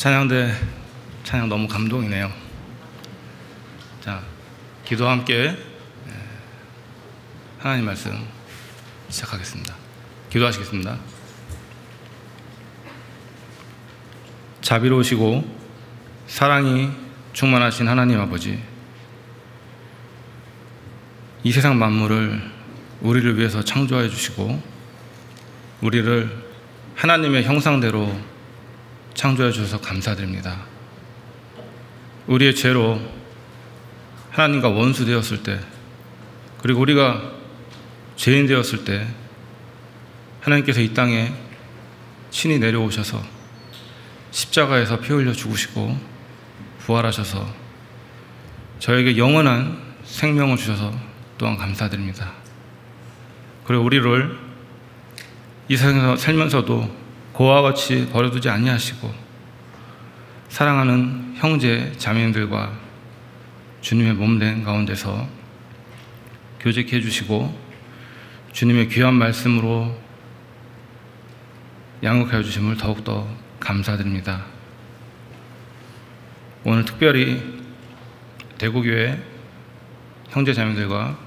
찬양 너무 감동이네요. 자, 기도와 함께 하나님 말씀 시작하겠습니다. 기도하시겠습니다. 자비로우시고 사랑이 충만하신 하나님 아버지, 이 세상 만물을 우리를 위해서 창조해 주시고 우리를 하나님의 형상대로 창조해 주셔서 감사드립니다. 우리의 죄로 하나님과 원수 되었을 때, 그리고 우리가 죄인 되었을 때 하나님께서 이 땅에 친히 내려오셔서 십자가에서 피 흘려 죽으시고 부활하셔서 저에게 영원한 생명을 주셔서 또한 감사드립니다. 그리고 우리를 이 세상에서 살면서도 고와 같이 버려두지 아니하시고 사랑하는 형제 자매님들과 주님의 몸된 가운데서 교제케 해주시고 주님의 귀한 말씀으로 양육하여 주심을 더욱더 감사드립니다. 오늘 특별히 대구교회 형제 자매들과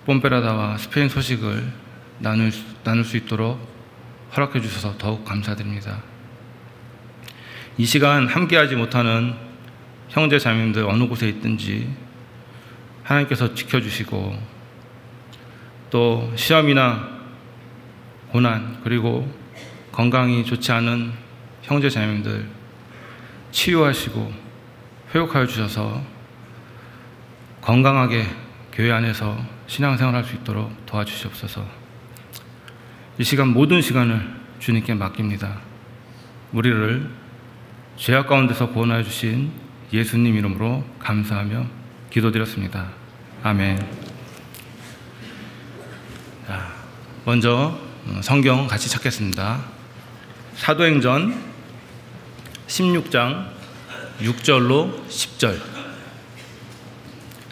뽐페라다와 스페인 소식을 나눌 수 있도록 허락해 주셔서 더욱 감사드립니다. 이 시간 함께하지 못하는 형제 자매님들 어느 곳에 있든지 하나님께서 지켜주시고, 또 시험이나 고난, 그리고 건강이 좋지 않은 형제 자매님들 치유하시고 회복하여 주셔서 건강하게 교회 안에서 신앙생활할 수 있도록 도와주시옵소서. 이 시간 모든 시간을 주님께 맡깁니다. 우리를 죄악 가운데서 구원하여 주신 예수님 이름으로 감사하며 기도드렸습니다. 아멘. 자, 먼저 성경 같이 찾겠습니다. 사도행전 16장 6절로 10절.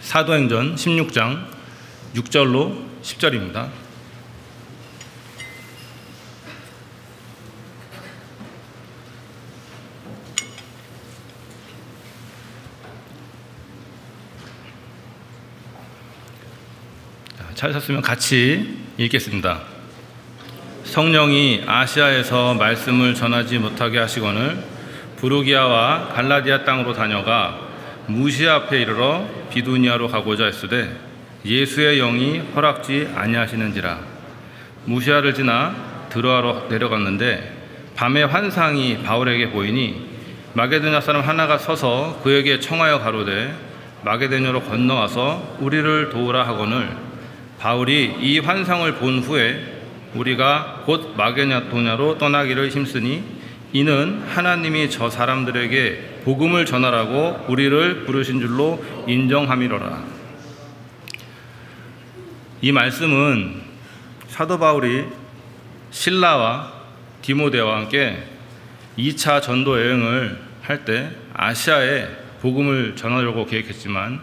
사도행전 16장 6절로 10절입니다. 찾으셨으면 같이 읽겠습니다. 성령이 아시아에서 말씀을 전하지 못하게 하시거늘 부르기아와 갈라디아 땅으로 다녀가 무시아 앞에 이르러 비두니아로 가고자 했으되 예수의 영이 허락지 아니하시는지라. 무시아를 지나 드로아로 내려갔는데 밤에 환상이 바울에게 보이니 마게도냐 사람 하나가 서서 그에게 청하여 가로되 마게도냐로 건너와서 우리를 도우라 하거늘 바울이 이 환상을 본 후에 우리가 곧 마게도냐로 떠나기를 힘쓰니 이는 하나님이 저 사람들에게 복음을 전하라고 우리를 부르신 줄로 인정함이로라. 이 말씀은 사도 바울이 실라와 디모데와 함께 2차 전도 여행을 할 때 아시아에 복음을 전하려고 계획했지만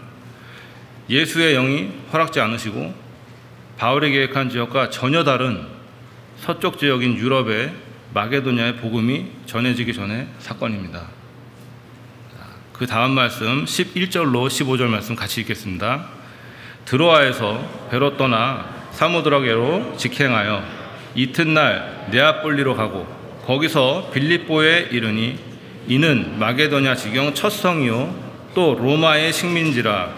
예수의 영이 허락지 않으시고 바울이 계획한 지역과 전혀 다른 서쪽 지역인 유럽의 마게도냐의 복음이 전해지기 전의 사건입니다. 그 다음 말씀 11절로 15절 말씀 같이 읽겠습니다. 드로아에서 배로 떠나 사모드라게로 직행하여 이튿날 네아폴리로 가고 거기서 빌립보에 이르니 이는 마게도냐 지경 첫 성이요 또 로마의 식민지라.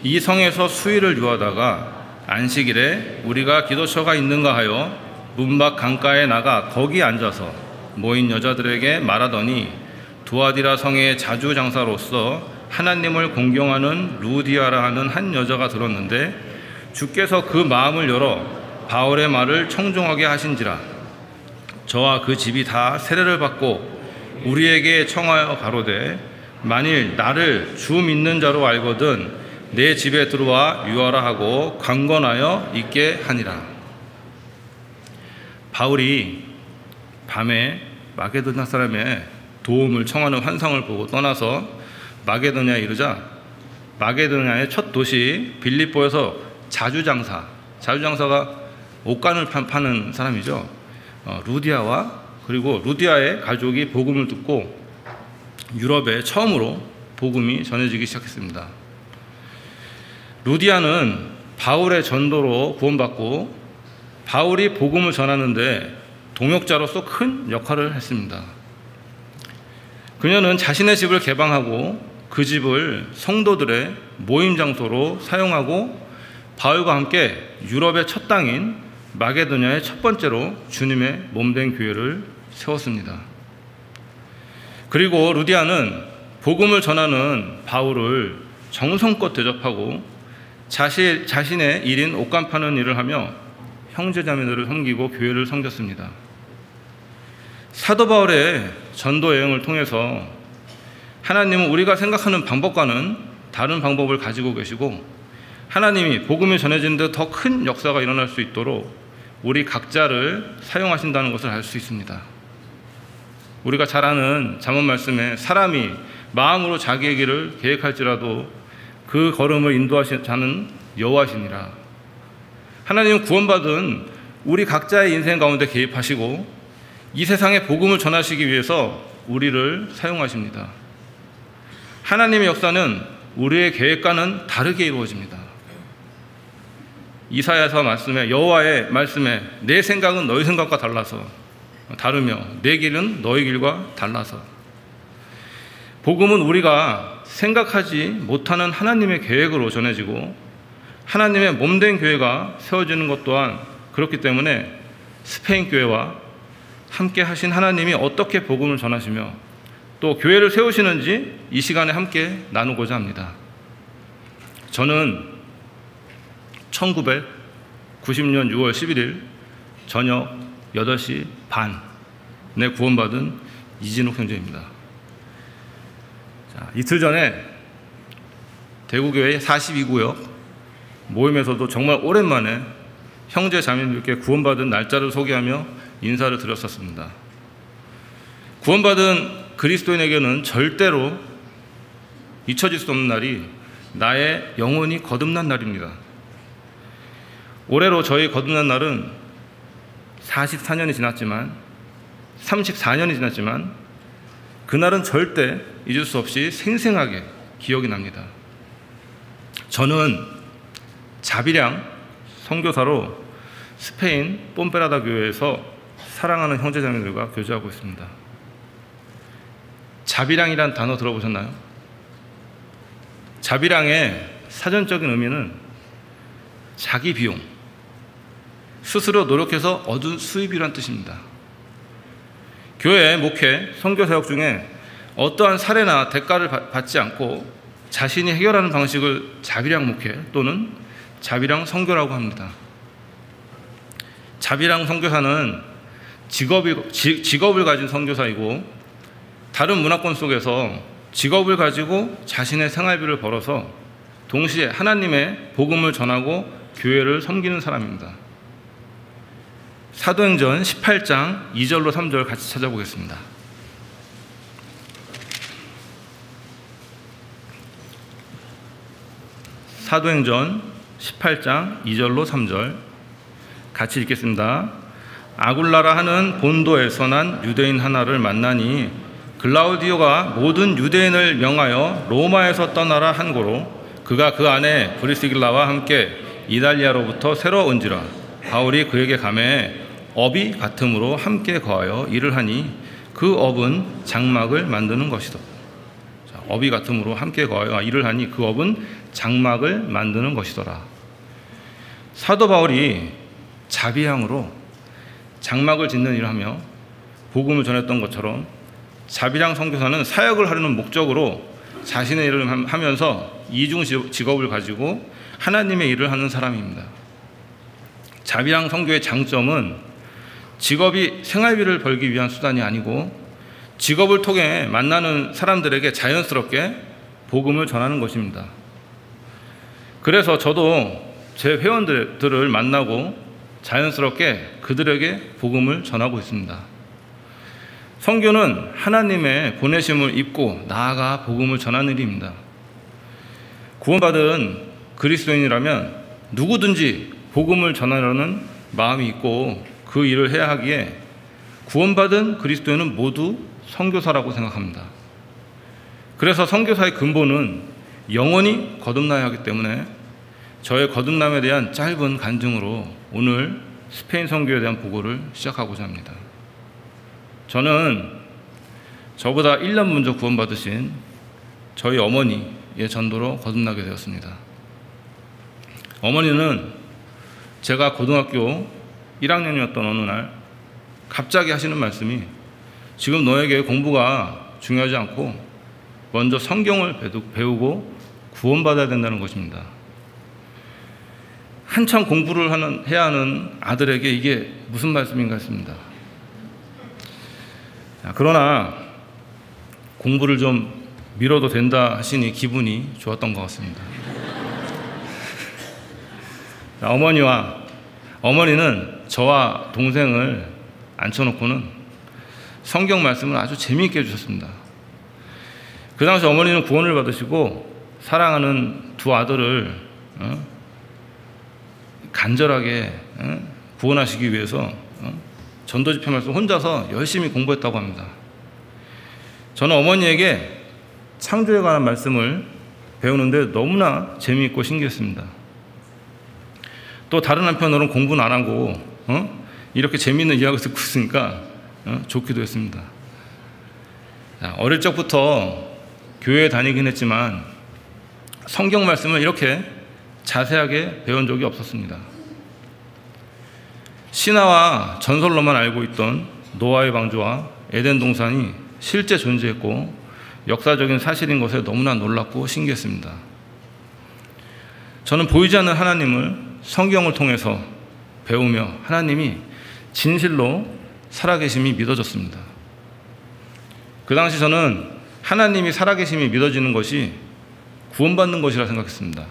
이 성에서 수일을 유하다가 안식일에 우리가 기도처가 있는가 하여 문밖 강가에 나가 거기 앉아서 모인 여자들에게 말하더니 두아디라 성의 자주장사로서 하나님을 공경하는 루디아라 하는 한 여자가 들었는데 주께서 그 마음을 열어 바울의 말을 청종하게 하신지라. 저와 그 집이 다 세례를 받고 우리에게 청하여 가로되 만일 나를 주 믿는 자로 알거든 내 집에 들어와 유하라 하고 강권하여 있게 하니라. 바울이 밤에 마게도냐 사람의 도움을 청하는 환상을 보고 떠나서 마게도냐에 이르자 마게도냐의 첫 도시 빌립보에서 자주장사가 옷간을 파는 사람이죠. 루디아와 그리고 루디아의 가족이 복음을 듣고 유럽에 처음으로 복음이 전해지기 시작했습니다. 루디아는 바울의 전도로 구원받고 바울이 복음을 전하는데 동역자로서 큰 역할을 했습니다. 그녀는 자신의 집을 개방하고 그 집을 성도들의 모임 장소로 사용하고 바울과 함께 유럽의 첫 땅인 마게도냐의 첫 번째로 주님의 몸된 교회를 세웠습니다. 그리고 루디아는 복음을 전하는 바울을 정성껏 대접하고 자신의 일인 옷감 파는 일을 하며 형제자매들을 섬기고 교회를 섬겼습니다. 사도 바울의 전도 여행을 통해서 하나님은 우리가 생각하는 방법과는 다른 방법을 가지고 계시고 하나님이 복음이 전해진 데 더 큰 역사가 일어날 수 있도록 우리 각자를 사용하신다는 것을 알 수 있습니다. 우리가 잘 아는 잠언 말씀에 사람이 마음으로 자기의 길을 계획할지라도 그 걸음을 인도하시는 자는 여호와시니라. 하나님은 구원받은 우리 각자의 인생 가운데 개입하시고 이 세상에 복음을 전하시기 위해서 우리를 사용하십니다. 하나님의 역사는 우리의 계획과는 다르게 이루어집니다. 이사야서 말씀에 여호와의 말씀에 내 생각은 너희 생각과 달라서 다르며 내 길은 너희 길과 달라서 복음은 우리가 생각하지 못하는 하나님의 계획으로 전해지고 하나님의 몸된 교회가 세워지는 것 또한 그렇기 때문에 스페인 교회와 함께 하신 하나님이 어떻게 복음을 전하시며 또 교회를 세우시는지 이 시간에 함께 나누고자 합니다. 저는 1990년 6월 11일 저녁 8시 반에 구원받은 이진욱 형제입니다. 자, 이틀 전에 대구교회 42구역 모임에서도 정말 오랜만에 형제 자매들께 구원받은 날짜를 소개하며 인사를 드렸었습니다. 구원받은 그리스도인에게는 절대로 잊혀질 수 없는 날이 나의 영혼이 거듭난 날입니다. 올해로 저희 거듭난 날은 44년이 지났지만 34년이 지났지만 그날은 절대 잊을 수 없이 생생하게 기억이 납니다. 저는 자비량 선교사로 스페인 뽐페라다 교회에서 사랑하는 형제자매들과 교제하고 있습니다. 자비량이란 단어 들어보셨나요? 자비량의 사전적인 의미는 자기 비용, 스스로 노력해서 얻은 수입이란 뜻입니다. 교회, 목회, 선교사역 중에 어떠한 사례나 대가를 받지 않고 자신이 해결하는 방식을 자비량 목회 또는 자비량 선교라고 합니다. 자비량 선교사는 직업을 가진 선교사이고 다른 문화권 속에서 직업을 가지고 자신의 생활비를 벌어서 동시에 하나님의 복음을 전하고 교회를 섬기는 사람입니다. 사도행전 18장 2절로 3절 같이 찾아보겠습니다. 사도행전 18장 2절로 3절 같이 읽겠습니다. 아굴라라 하는 본도에서 난 유대인 하나를 만나니 글라우디오가 모든 유대인을 명하여 로마에서 떠나라 한 고로 그가 그 안에 브리스길라와 함께 이달리아로부터 새로 온지라. 바울이 그에게 가매 업이 같음으로 함께 거하여 일을 하니 그 업은 장막을 만드는 것이다. 자, 업이 같음으로 함께 거하여 일을 하니 그 업은 장막을 만드는 것이더라. 사도 바울이 자비량으로 장막을 짓는 일을 하며 복음을 전했던 것처럼 자비량 선교사는 사역을 하려는 목적으로 자신의 일을 하면서 이중 직업을 가지고 하나님의 일을 하는 사람입니다. 자비량 선교의 장점은 직업이 생활비를 벌기 위한 수단이 아니고 직업을 통해 만나는 사람들에게 자연스럽게 복음을 전하는 것입니다. 그래서 저도 제 회원들을 만나고 자연스럽게 그들에게 복음을 전하고 있습니다. 선교는 하나님의 보내심을 입고 나아가 복음을 전하는 일입니다. 구원받은 그리스도인이라면 누구든지 복음을 전하려는 마음이 있고 그 일을 해야 하기에 구원받은 그리스도인은 모두 선교사라고 생각합니다. 그래서 선교사의 근본은 영원히 거듭나야 하기 때문에 저의 거듭남에 대한 짧은 간증으로 오늘 스페인 선교에 대한 보고를 시작하고자 합니다. 저는 저보다 1년 먼저 구원받으신 저희 어머니의 전도로 거듭나게 되었습니다. 어머니는 제가 고등학교 1학년이었던 어느 날 갑자기 하시는 말씀이 지금 너에게 공부가 중요하지 않고 먼저 성경을 배우고 구원받아야 된다는 것입니다. 한참 공부를 해야 하는 아들에게 이게 무슨 말씀인가 했습니다. 그러나 공부를 좀 미뤄도 된다 하시니 기분이 좋았던 것 같습니다. 어머니는 저와 동생을 앉혀놓고는 성경 말씀을 아주 재미있게 해주셨습니다. 그 당시 어머니는 구원을 받으시고 사랑하는 두 아들을 간절하게 구원하시기 위해서 전도 집회 말씀 혼자서 열심히 공부했다고 합니다. 저는 어머니에게 창조에 관한 말씀을 배우는데 너무나 재미있고 신기했습니다. 또 다른 한편으로는 공부는 안 하고 이렇게 재미있는 이야기를 듣고 있으니까 좋기도 했습니다. 어릴 적부터 교회에 다니긴 했지만 성경 말씀을 이렇게 자세하게 배운 적이 없었습니다. 신화와 전설로만 알고 있던 노아의 방주와 에덴 동산이 실제 존재했고 역사적인 사실인 것에 너무나 놀랍고 신기했습니다. 저는 보이지 않는 하나님을 성경을 통해서 배우며 하나님이 진실로 살아계심이 믿어졌습니다. 그 당시 저는 하나님이 살아계심이 믿어지는 것이 구원받는 것이라 생각했습니다.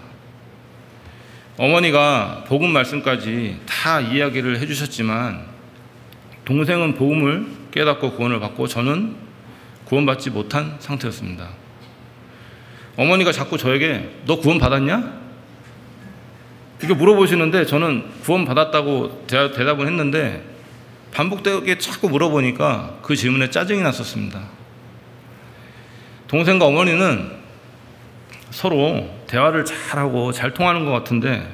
어머니가 복음 말씀까지 다 이야기를 해주셨지만 동생은 복음을 깨닫고 구원을 받고 저는 구원받지 못한 상태였습니다. 어머니가 자꾸 저에게 너 구원 받았냐? 이렇게 물어보시는데 저는 구원 받았다고 대답을 했는데 반복되게 자꾸 물어보니까 그 질문에 짜증이 났었습니다. 동생과 어머니는 서로 대화를 잘하고 잘 통하는 것 같은데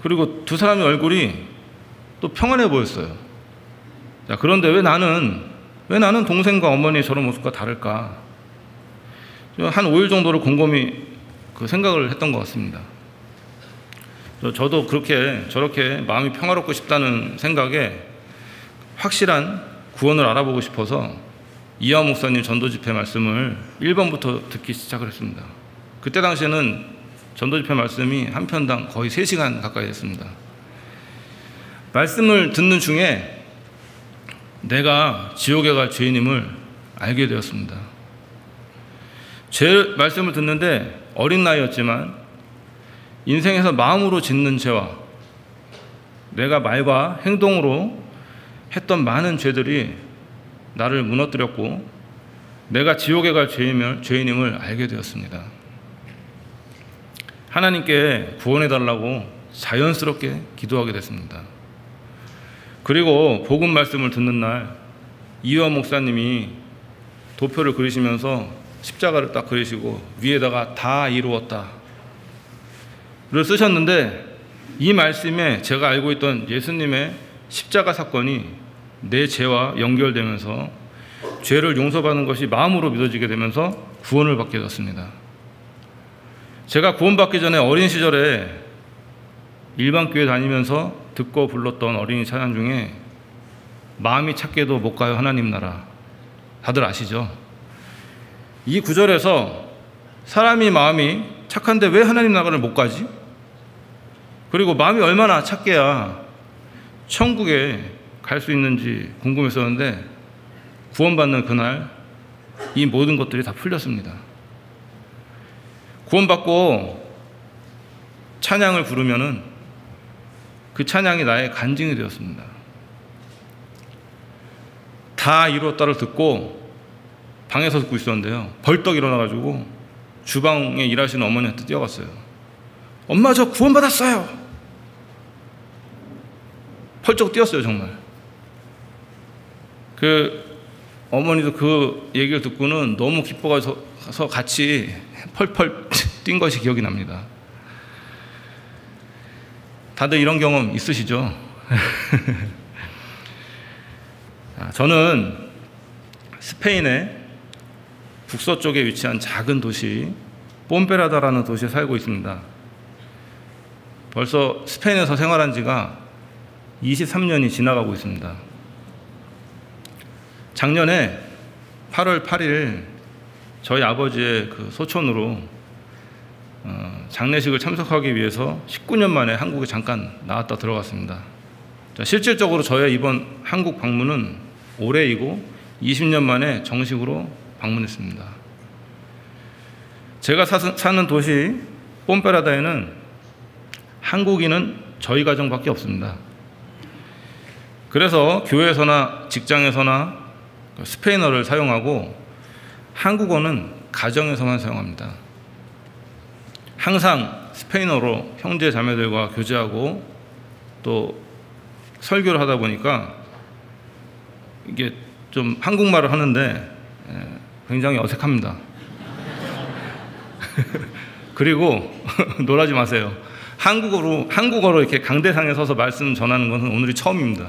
그리고 두 사람의 얼굴이 또 평안해 보였어요. 자, 그런데 왜 나는 동생과 어머니의 저런 모습과 다를까? 한 5일 정도를 곰곰이 생각을 했던 것 같습니다. 저도 저렇게 마음이 평화롭고 싶다는 생각에 확실한 구원을 알아보고 싶어서 이하원 목사님 전도 집회 말씀을 1번부터 듣기 시작을 했습니다. 그때 당시에는 전도 집회 말씀이 한 편당 거의 3시간 가까이 됐습니다. 말씀을 듣는 중에 내가 지옥에 갈 죄인임을 알게 되었습니다. 제 말씀을 듣는데 어린 나이였지만 인생에서 마음으로 짓는 죄와 내가 말과 행동으로 했던 많은 죄들이 나를 무너뜨렸고 내가 지옥에 갈 죄인임을 알게 되었습니다. 하나님께 구원해달라고 자연스럽게 기도하게 됐습니다. 그리고 복음 말씀을 듣는 날 이하원 목사님이 도표를 그리시면서 십자가를 딱 그리시고 위에다가 다 이루었다 를 쓰셨는데 이 말씀에 제가 알고 있던 예수님의 십자가 사건이 내 죄와 연결되면서 죄를 용서받는 것이 마음으로 믿어지게 되면서 구원을 받게 됐습니다. 제가 구원받기 전에 어린 시절에 일반 교회 다니면서 듣고 불렀던 어린이 찬양 중에 마음이 착게도 못 가요 하나님 나라, 다들 아시죠? 이 구절에서 사람이 마음이 착한데 왜 하나님 나라를 못 가지? 그리고 마음이 얼마나 착해야 천국에 갈 수 있는지 궁금했었는데 구원받는 그날 이 모든 것들이 다 풀렸습니다. 구원받고 찬양을 부르면은 그 찬양이 나의 간증이 되었습니다. 다 이루었다를 듣고 방에서 듣고 있었는데요. 벌떡 일어나가지고 주방에 일하시는 어머니한테 뛰어갔어요. 엄마, 저 구원받았어요. 펄쩍 뛰었어요, 정말. 그 어머니도 그 얘기를 듣고는 너무 기뻐가서 같이 펄펄 뛴 것이 기억이 납니다. 다들 이런 경험 있으시죠? 저는 스페인의 북서쪽에 위치한 작은 도시 뽐페라다라는 도시에 살고 있습니다. 벌써 스페인에서 생활한 지가 23년이 지나가고 있습니다. 작년에 8월 8일 저희 아버지의 그 소촌으로 장례식을 참석하기 위해서 19년 만에 한국에 잠깐 나왔다 들어갔습니다. 실질적으로 저의 이번 한국 방문은 올해이고 20년 만에 정식으로 방문했습니다. 제가 사는 도시 뽐페라다에는 한국인은 저희 가정밖에 없습니다. 그래서 교회에서나 직장에서나 스페인어를 사용하고 한국어는 가정에서만 사용합니다. 항상 스페인어로 형제 자매들과 교제하고 또 설교를 하다 보니까 이게 좀 한국말을 하는데 굉장히 어색합니다. 그리고 놀라지 마세요. 한국어로 이렇게 강대상에 서서 말씀 전하는 것은 오늘이 처음입니다.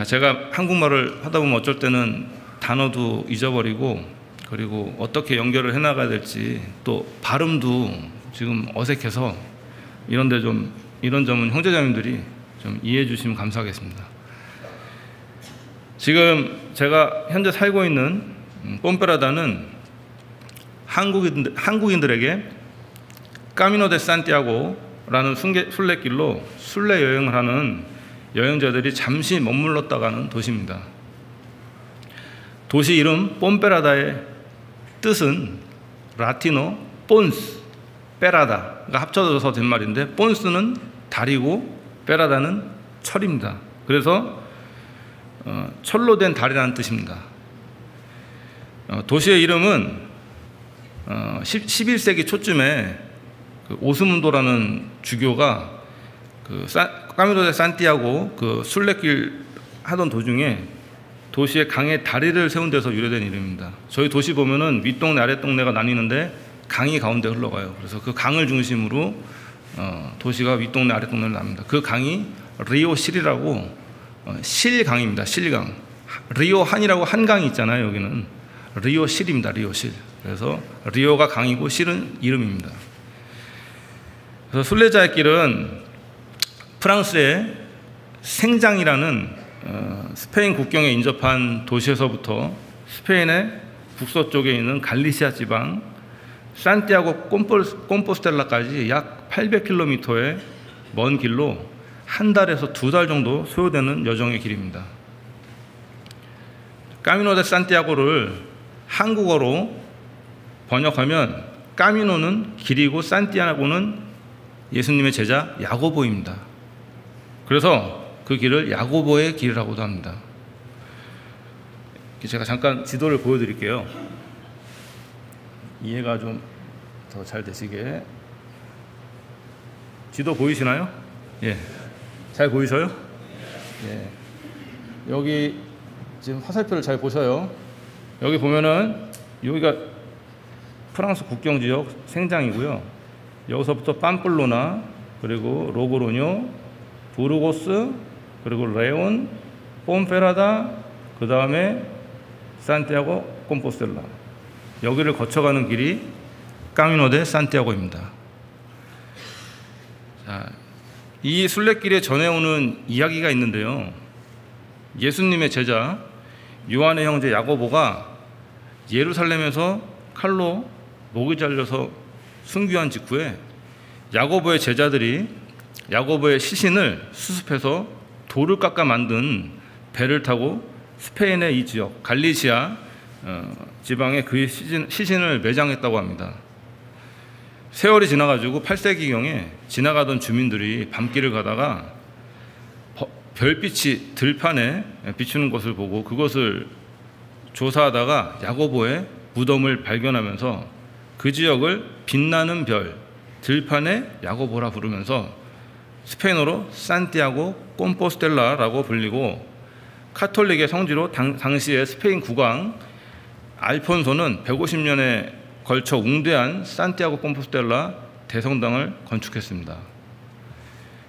제가 한국말을 하다 보면 어쩔 때는 단어도 잊어버리고 그리고 어떻게 연결을 해나가야 될지 또 발음도 지금 어색해서 이런 점은 형제자매들이 좀 이해해 주시면 감사하겠습니다. 지금 제가 현재 살고 있는 뽐페라다는 한국인들에게 까미노 데 산티아고라는 순례길로 순례 여행을 하는 여행자들이 잠시 머물렀다 가는 도시입니다. 도시 이름 뽐페라다의 뜻은 라틴어 본스, 페라다가 합쳐져서 된 말인데 본스는 다리고 페라다는 철입니다. 그래서 철로 된 다리라는 뜻입니다. 도시의 이름은 11세기 초쯤에 그 오스문도라는 주교가 그 까미노 데 산티아고 그 순례길 하던 도중에 도시에 강에 다리를 세운 데서 유래된 이름입니다. 저희 도시 보면은 윗동네 아랫동네가 나뉘는데 강이 가운데 흘러가요. 그래서 그 강을 중심으로 도시가 윗동네 아랫동네를 나눕니다. 그 강이 리오 실이라고 실강입니다. 실강. 리오 한이라고 한강이 있잖아요. 여기는 리오 실입니다. 리오 실. 그래서 리오가 강이고 실은 이름입니다. 그래서 순례자의 길은 프랑스의 생장이라는 스페인 국경에 인접한 도시에서부터 스페인의 북서쪽에 있는 갈리시아 지방 산티아고 콤포스텔라까지 약 800km의 먼 길로 한 달에서 2달 정도 소요되는 여정의 길입니다. 까미노 데 산티아고를 한국어로 번역하면 까미노는 길이고 산티아고는 예수님의 제자 야고보입니다. 그래서 그 길을 야고보의 길이라고도 합니다. 제가 잠깐 지도를 보여드릴게요. 이해가 좀 더 잘 되시게. 지도 보이시나요? 예. 잘 보이셔요? 예. 여기 지금 화살표를 잘 보셔요. 여기 보면은 여기가 프랑스 국경 지역 생장이고요. 여기서부터 팜플로나 그리고 로그로뇨, 부르고스 그리고 레온, 뽐페라다 그 다음에 산티아고 콤포스텔라 여기를 거쳐가는 길이 까미노 데 산티아고입니다. 자, 이 순례길에 전해오는 이야기가 있는데요. 예수님의 제자 요한의 형제 야고보가 예루살렘에서 칼로 목이 잘려서 순교한 직후에 야고보의 제자들이 야고보의 시신을 수습해서 돌을 깎아 만든 배를 타고 스페인의 이 지역 갈리시아 지방에 그의 시신을 매장했다고 합니다. 세월이 지나가지고 8세기경에 지나가던 주민들이 밤길을 가다가 별빛이 들판에 비추는 것을 보고 그것을 조사하다가 야고보의 무덤을 발견하면서 그 지역을 빛나는 별, 들판의 야고보라 부르면서 스페인어로 산티아고 콤포스텔라라고 불리고 카톨릭의 성지로 당시의 스페인 국왕 알폰소는 150년에 걸쳐 웅대한 산티아고 콤포스텔라 대성당을 건축했습니다.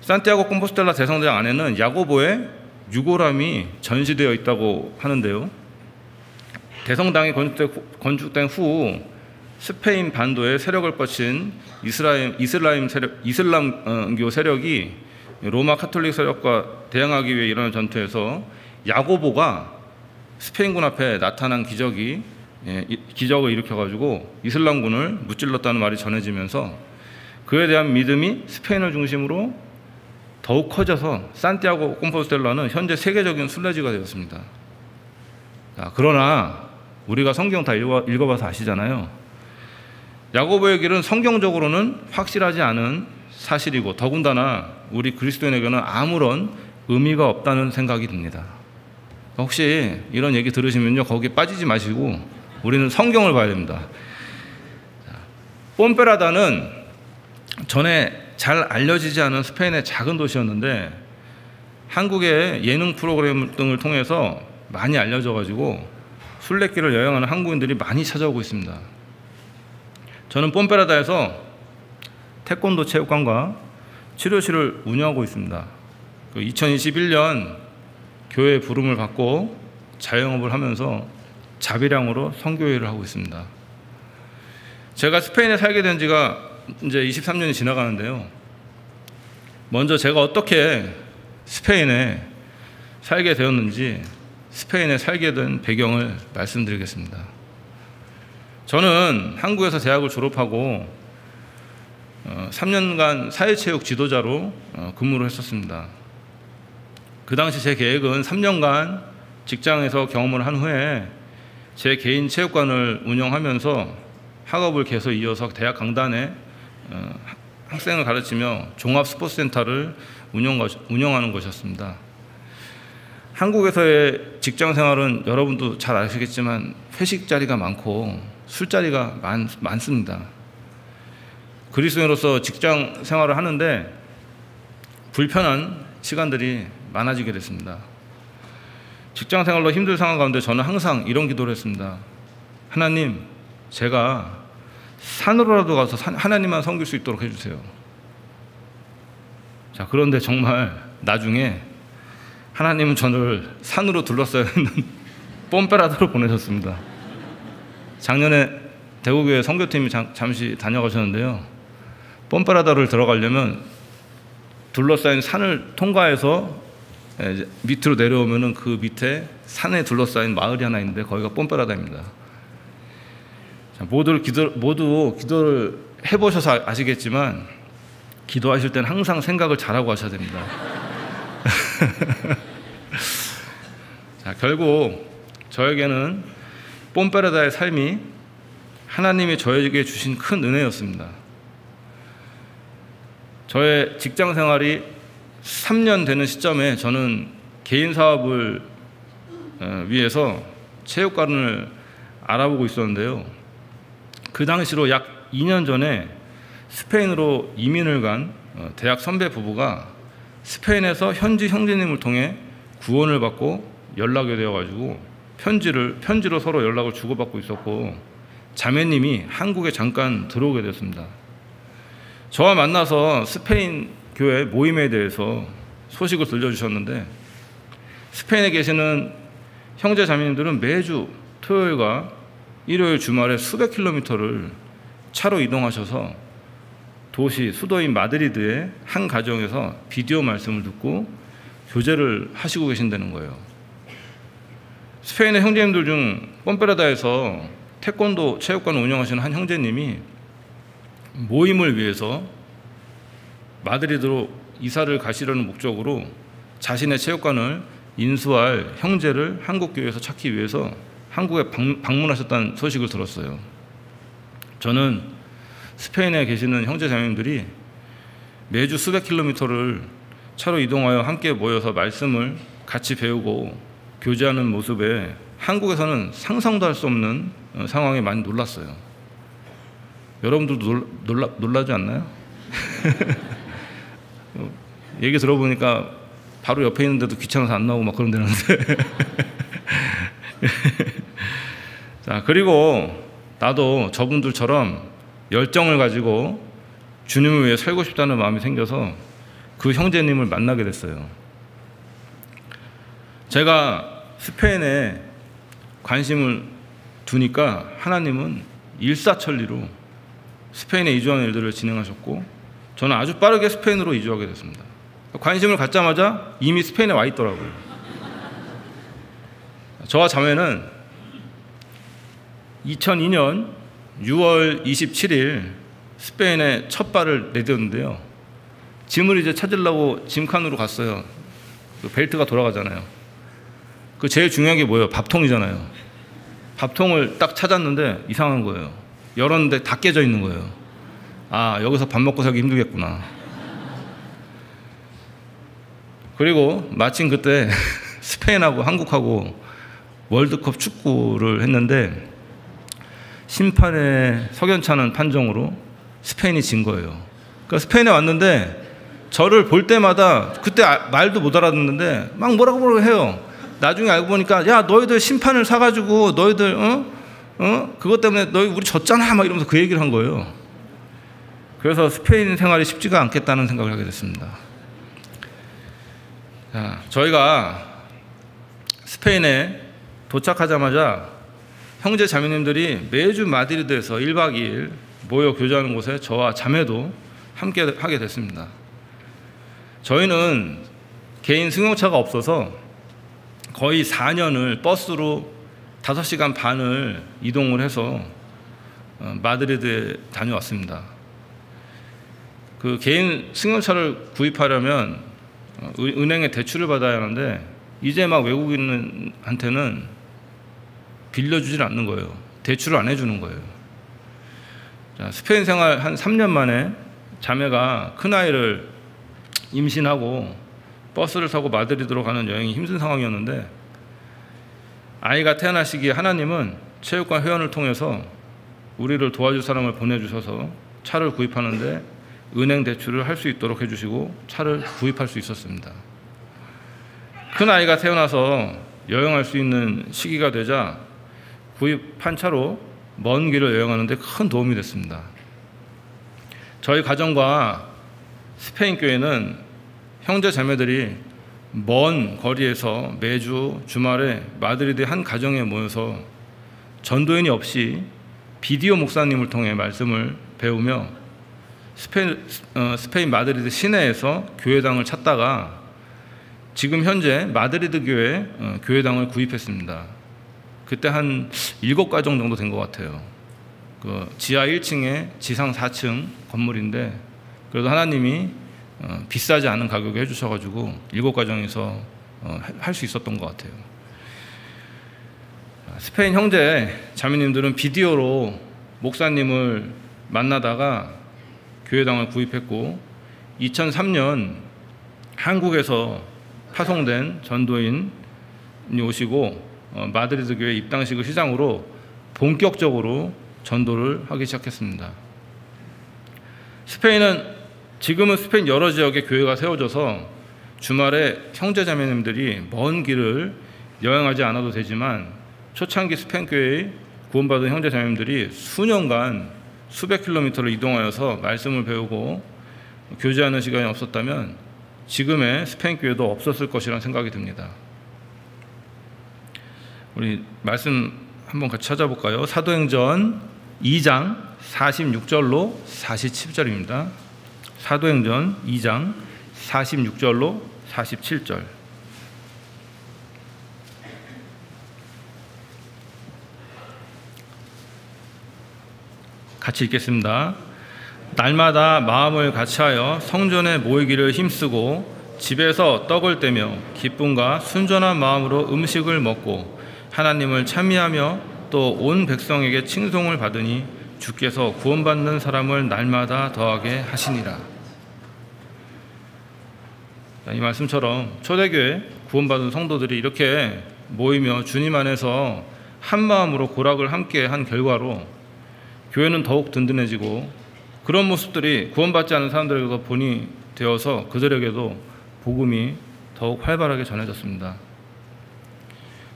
산티아고 콤포스텔라 대성당 안에는 야고보의 유골함이 전시되어 있다고 하는데요. 대성당이 건축된 후 스페인 반도에 세력을 뻗친 이슬람교 세력이 로마 카톨릭 세력과 대항하기 위해 일어난 전투에서 야고보가 스페인군 앞에 나타난 기적을 일으켜가지고 이슬람군을 무찔렀다는 말이 전해지면서 그에 대한 믿음이 스페인을 중심으로 더욱 커져서 산티아고 콤포스텔라는 현재 세계적인 순례지가 되었습니다. 그러나 우리가 성경 다 읽어봐서 아시잖아요. 야고보의 길은 성경적으로는 확실하지 않은 사실이고 더군다나 우리 그리스도인에게는 아무런 의미가 없다는 생각이 듭니다. 혹시 이런 얘기 들으시면요, 거기에 빠지지 마시고 우리는 성경을 봐야 됩니다. 뽐페라다는 전에 잘 알려지지 않은 스페인의 작은 도시였는데 한국의 예능 프로그램 등을 통해서 많이 알려져가지고 순례길을 여행하는 한국인들이 많이 찾아오고 있습니다. 저는 뽐페라다에서 태권도 체육관과 치료실을 운영하고 있습니다. 2021년 교회 부름을 받고 자영업을 하면서 자비량으로 선교회를 하고 있습니다. 제가 스페인에 살게 된 지가 이제 23년이 지나가는데요. 먼저 제가 어떻게 스페인에 살게 되었는지 스페인에 살게 된 배경을 말씀드리겠습니다. 저는 한국에서 대학을 졸업하고 3년간 사회체육 지도자로 근무를 했었습니다. 그 당시 제 계획은 3년간 직장에서 경험을 한 후에 제 개인 체육관을 운영하면서 학업을 계속 이어서 대학 강단에 학생을 가르치며 종합 스포츠센터를 운영하는 것이었습니다. 한국에서의 직장 생활은 여러분도 잘 아시겠지만 회식 자리가 많고 술자리가 많습니다. 그리스도인으로서 직장 생활을 하는데 불편한 시간들이 많아지게 됐습니다. 직장 생활로 힘든 상황 가운데 저는 항상 이런 기도를 했습니다. 하나님, 제가 산으로라도 가서 하나님만 섬길 수 있도록 해주세요. 자, 그런데 정말 나중에 하나님은 저를 산으로 둘러싸여 있는 뽐페라다로 보내셨습니다. 작년에 대구교회 선교팀이 잠시 다녀가셨는데요. 뽐페라다를 들어가려면 둘러싸인 산을 통과해서 밑으로 내려오면은 그 밑에 산에 둘러싸인 마을이 하나 있는데 거기가 뽐페라다입니다. 모두 기도를 해보셔서 아시겠지만 기도하실 때는 항상 생각을 잘하고 하셔야 됩니다. 자, 결국 저에게는 뽐페라다의 삶이 하나님이 저에게 주신 큰 은혜였습니다. 저의 직장 생활이 3년 되는 시점에 저는 개인 사업을 위해서 체육관을 알아보고 있었는데요. 그 당시로 약 2년 전에 스페인으로 이민을 간 대학 선배 부부가 스페인에서 현지 형제님을 통해 구원을 받고 연락이 되어가지고 편지로 서로 연락을 주고받고 있었고 자매님이 한국에 잠깐 들어오게 됐습니다. 저와 만나서 스페인 교회 모임에 대해서 소식을 들려주셨는데 스페인에 계시는 형제 자매님들은 매주 토요일과 일요일 주말에 수백 킬로미터를 차로 이동하셔서 도시 수도인 마드리드의 한 가정에서 비디오 말씀을 듣고 교제를 하시고 계신다는 거예요. 스페인의 형제님들 중 뽐페라다에서 태권도 체육관을 운영하시는 한 형제님이 모임을 위해서 마드리드로 이사를 가시려는 목적으로 자신의 체육관을 인수할 형제를 한국 교회에서 찾기 위해서 한국에 방문하셨다는 소식을 들었어요. 저는 스페인에 계시는 형제 자매님들이 매주 수백 킬로미터를 차로 이동하여 함께 모여서 말씀을 같이 배우고 교제하는 모습에 한국에서는 상상도 할 수 없는 상황에 많이 놀랐어요. 여러분들도 놀라지 않나요? 얘기 들어보니까 바로 옆에 있는데도 귀찮아서 안 나오고 막 그런다는데. 자, 그리고 나도 저분들처럼 열정을 가지고 주님을 위해 살고 싶다는 마음이 생겨서 그 형제님을 만나게 됐어요. 제가 스페인에 관심을 두니까 하나님은 일사천리로 스페인에 이주하는 일들을 진행하셨고, 저는 아주 빠르게 스페인으로 이주하게 됐습니다. 관심을 갖자마자 이미 스페인에 와 있더라고요. 저와 자매는 2002년 6월 27일 스페인에 첫 발을 내딛었는데요. 짐을 이제 찾으려고 짐칸으로 갔어요. 그 벨트가 돌아가잖아요. 그 제일 중요한 게 뭐예요? 밥통이잖아요. 밥통을 딱 찾았는데 이상한 거예요. 열었는데 다 깨져 있는 거예요. 아, 여기서 밥 먹고 살기 힘들겠구나. 그리고 마침 그때 스페인하고 한국하고 월드컵 축구를 했는데 심판의 석연찮은 판정으로 스페인이 진 거예요. 그러니까 스페인에 왔는데 저를 볼 때마다 그때 말도 못 알아듣는데 막 뭐라고 해요. 나중에 알고 보니까 야, 너희들 심판을 사가지고 너희들 그것 때문에 우리 졌잖아 막 이러면서 그 얘기를 한 거예요. 그래서 스페인 생활이 쉽지가 않겠다는 생각을 하게 됐습니다. 자, 저희가 스페인에 도착하자마자 형제 자매님들이 매주 마드리드에서 1박 2일 모여 교제하는 곳에 저와 자매도 함께 하게 됐습니다. 저희는 개인 승용차가 없어서 거의 4년을 버스로 5시간 반을 이동을 해서 마드리드에 다녀왔습니다. 그 개인 승용차를 구입하려면 은행에 대출을 받아야 하는데 이제 막 외국인한테는 빌려주질 않는 거예요. 대출을 안 해주는 거예요. 자, 스페인 생활 한 3년 만에 자매가 큰아이를 임신하고 버스를 타고 마드리드로 가는 여행이 힘든 상황이었는데, 아이가 태어날 시기에 하나님은 체육관 회원을 통해서 우리를 도와줄 사람을 보내주셔서 차를 구입하는데 은행 대출을 할 수 있도록 해주시고 차를 구입할 수 있었습니다. 큰아이가 태어나서 여행할 수 있는 시기가 되자 구입한 차로 먼 길을 여행하는데 큰 도움이 됐습니다. 저희 가정과 스페인 교회는 형제 자매들이 먼 거리에서 매주 주말에 마드리드의 한 가정에 모여서 전도인이 없이 비디오 목사님을 통해 말씀을 배우며 스페인 마드리드 시내에서 교회당을 찾다가 지금 현재 마드리드 교회 교회당을 구입했습니다. 그때 한 7가정 정도 된 것 같아요. 그 지하 1층에 지상 4층 건물인데 그래도 하나님이 비싸지 않은 가격에 해주셔가지고 7가정에서 할 수 있었던 것 같아요. 스페인 형제 자매님들은 비디오로 목사님을 만나다가 교회당을 구입했고 2003년 한국에서 파송된 전도인이 오시고 마드리드 교회 입당식을 시작으로 본격적으로 전도를 하기 시작했습니다. 지금은 스페인 여러 지역에 교회가 세워져서 주말에 형제 자매님들이 먼 길을 여행하지 않아도 되지만 초창기 스페인 교회의 구원받은 형제 자매님들이 수년간 수백 킬로미터를 이동하여서 말씀을 배우고 교제하는 시간이 없었다면 지금의 스페인 교회도 없었을 것이라는 생각이 듭니다. 우리 말씀 한번 같이 찾아볼까요? 사도행전 2장 46절로 47절입니다. 사도행전 2장 46절로 47절. 같이 읽겠습니다. 날마다 마음을 같이하여 성전에 모이기를 힘쓰고 집에서 떡을 떼며 기쁨과 순전한 마음으로 음식을 먹고 하나님을 찬미하며 또 온 백성에게 칭송을 받으니 주께서 구원받는 사람을 날마다 더하게 하시니라. 이 말씀처럼 초대교회 구원받은 성도들이 이렇게 모이며 주님 안에서 한 마음으로 고락을 함께 한 결과로 교회는 더욱 든든해지고 그런 모습들이 구원받지 않은 사람들에게도 본이 되어서 그들에게도 복음이 더욱 활발하게 전해졌습니다.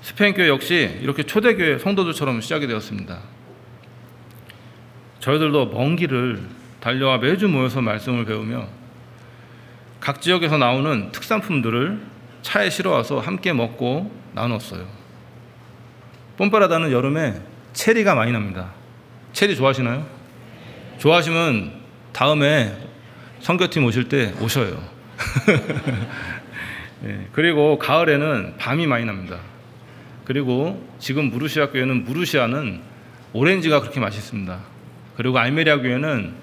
스페인 교회 역시 이렇게 초대교회 성도들처럼 시작이 되었습니다. 저희들도 먼 길을 달려와 매주 모여서 말씀을 배우며 각 지역에서 나오는 특산품들을 차에 실어와서 함께 먹고 나눴어요. 뽐빠라다는 여름에 체리가 많이 납니다. 체리 좋아하시나요? 좋아하시면 다음에 선교팀 오실 때 오셔요. 네, 그리고 가을에는 밤이 많이 납니다. 그리고 지금 무르시아 교회는 무르시아는 오렌지가 그렇게 맛있습니다. 그리고 알메리아 교회는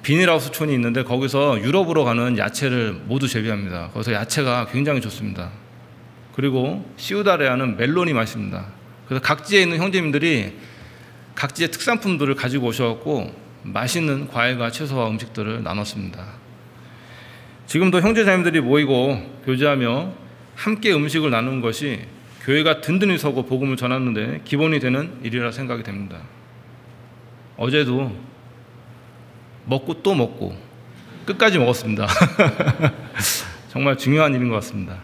비닐하우스 촌이 있는데 거기서 유럽으로 가는 야채를 모두 재배합니다. 거기서 야채가 굉장히 좋습니다. 그리고 시우다레아는 멜론이 맛있습니다. 그래서 각지에 있는 형제님들이 각지의 특산품들을 가지고 오셔갖고 맛있는 과일과 채소와 음식들을 나눴습니다. 지금도 형제자매들이 모이고 교제하며 함께 음식을 나누는 것이 교회가 든든히 서고 복음을 전하는데 기본이 되는 일이라 생각이 됩니다. 어제도 먹고 또 먹고 끝까지 먹었습니다. 정말 중요한 일인 것 같습니다.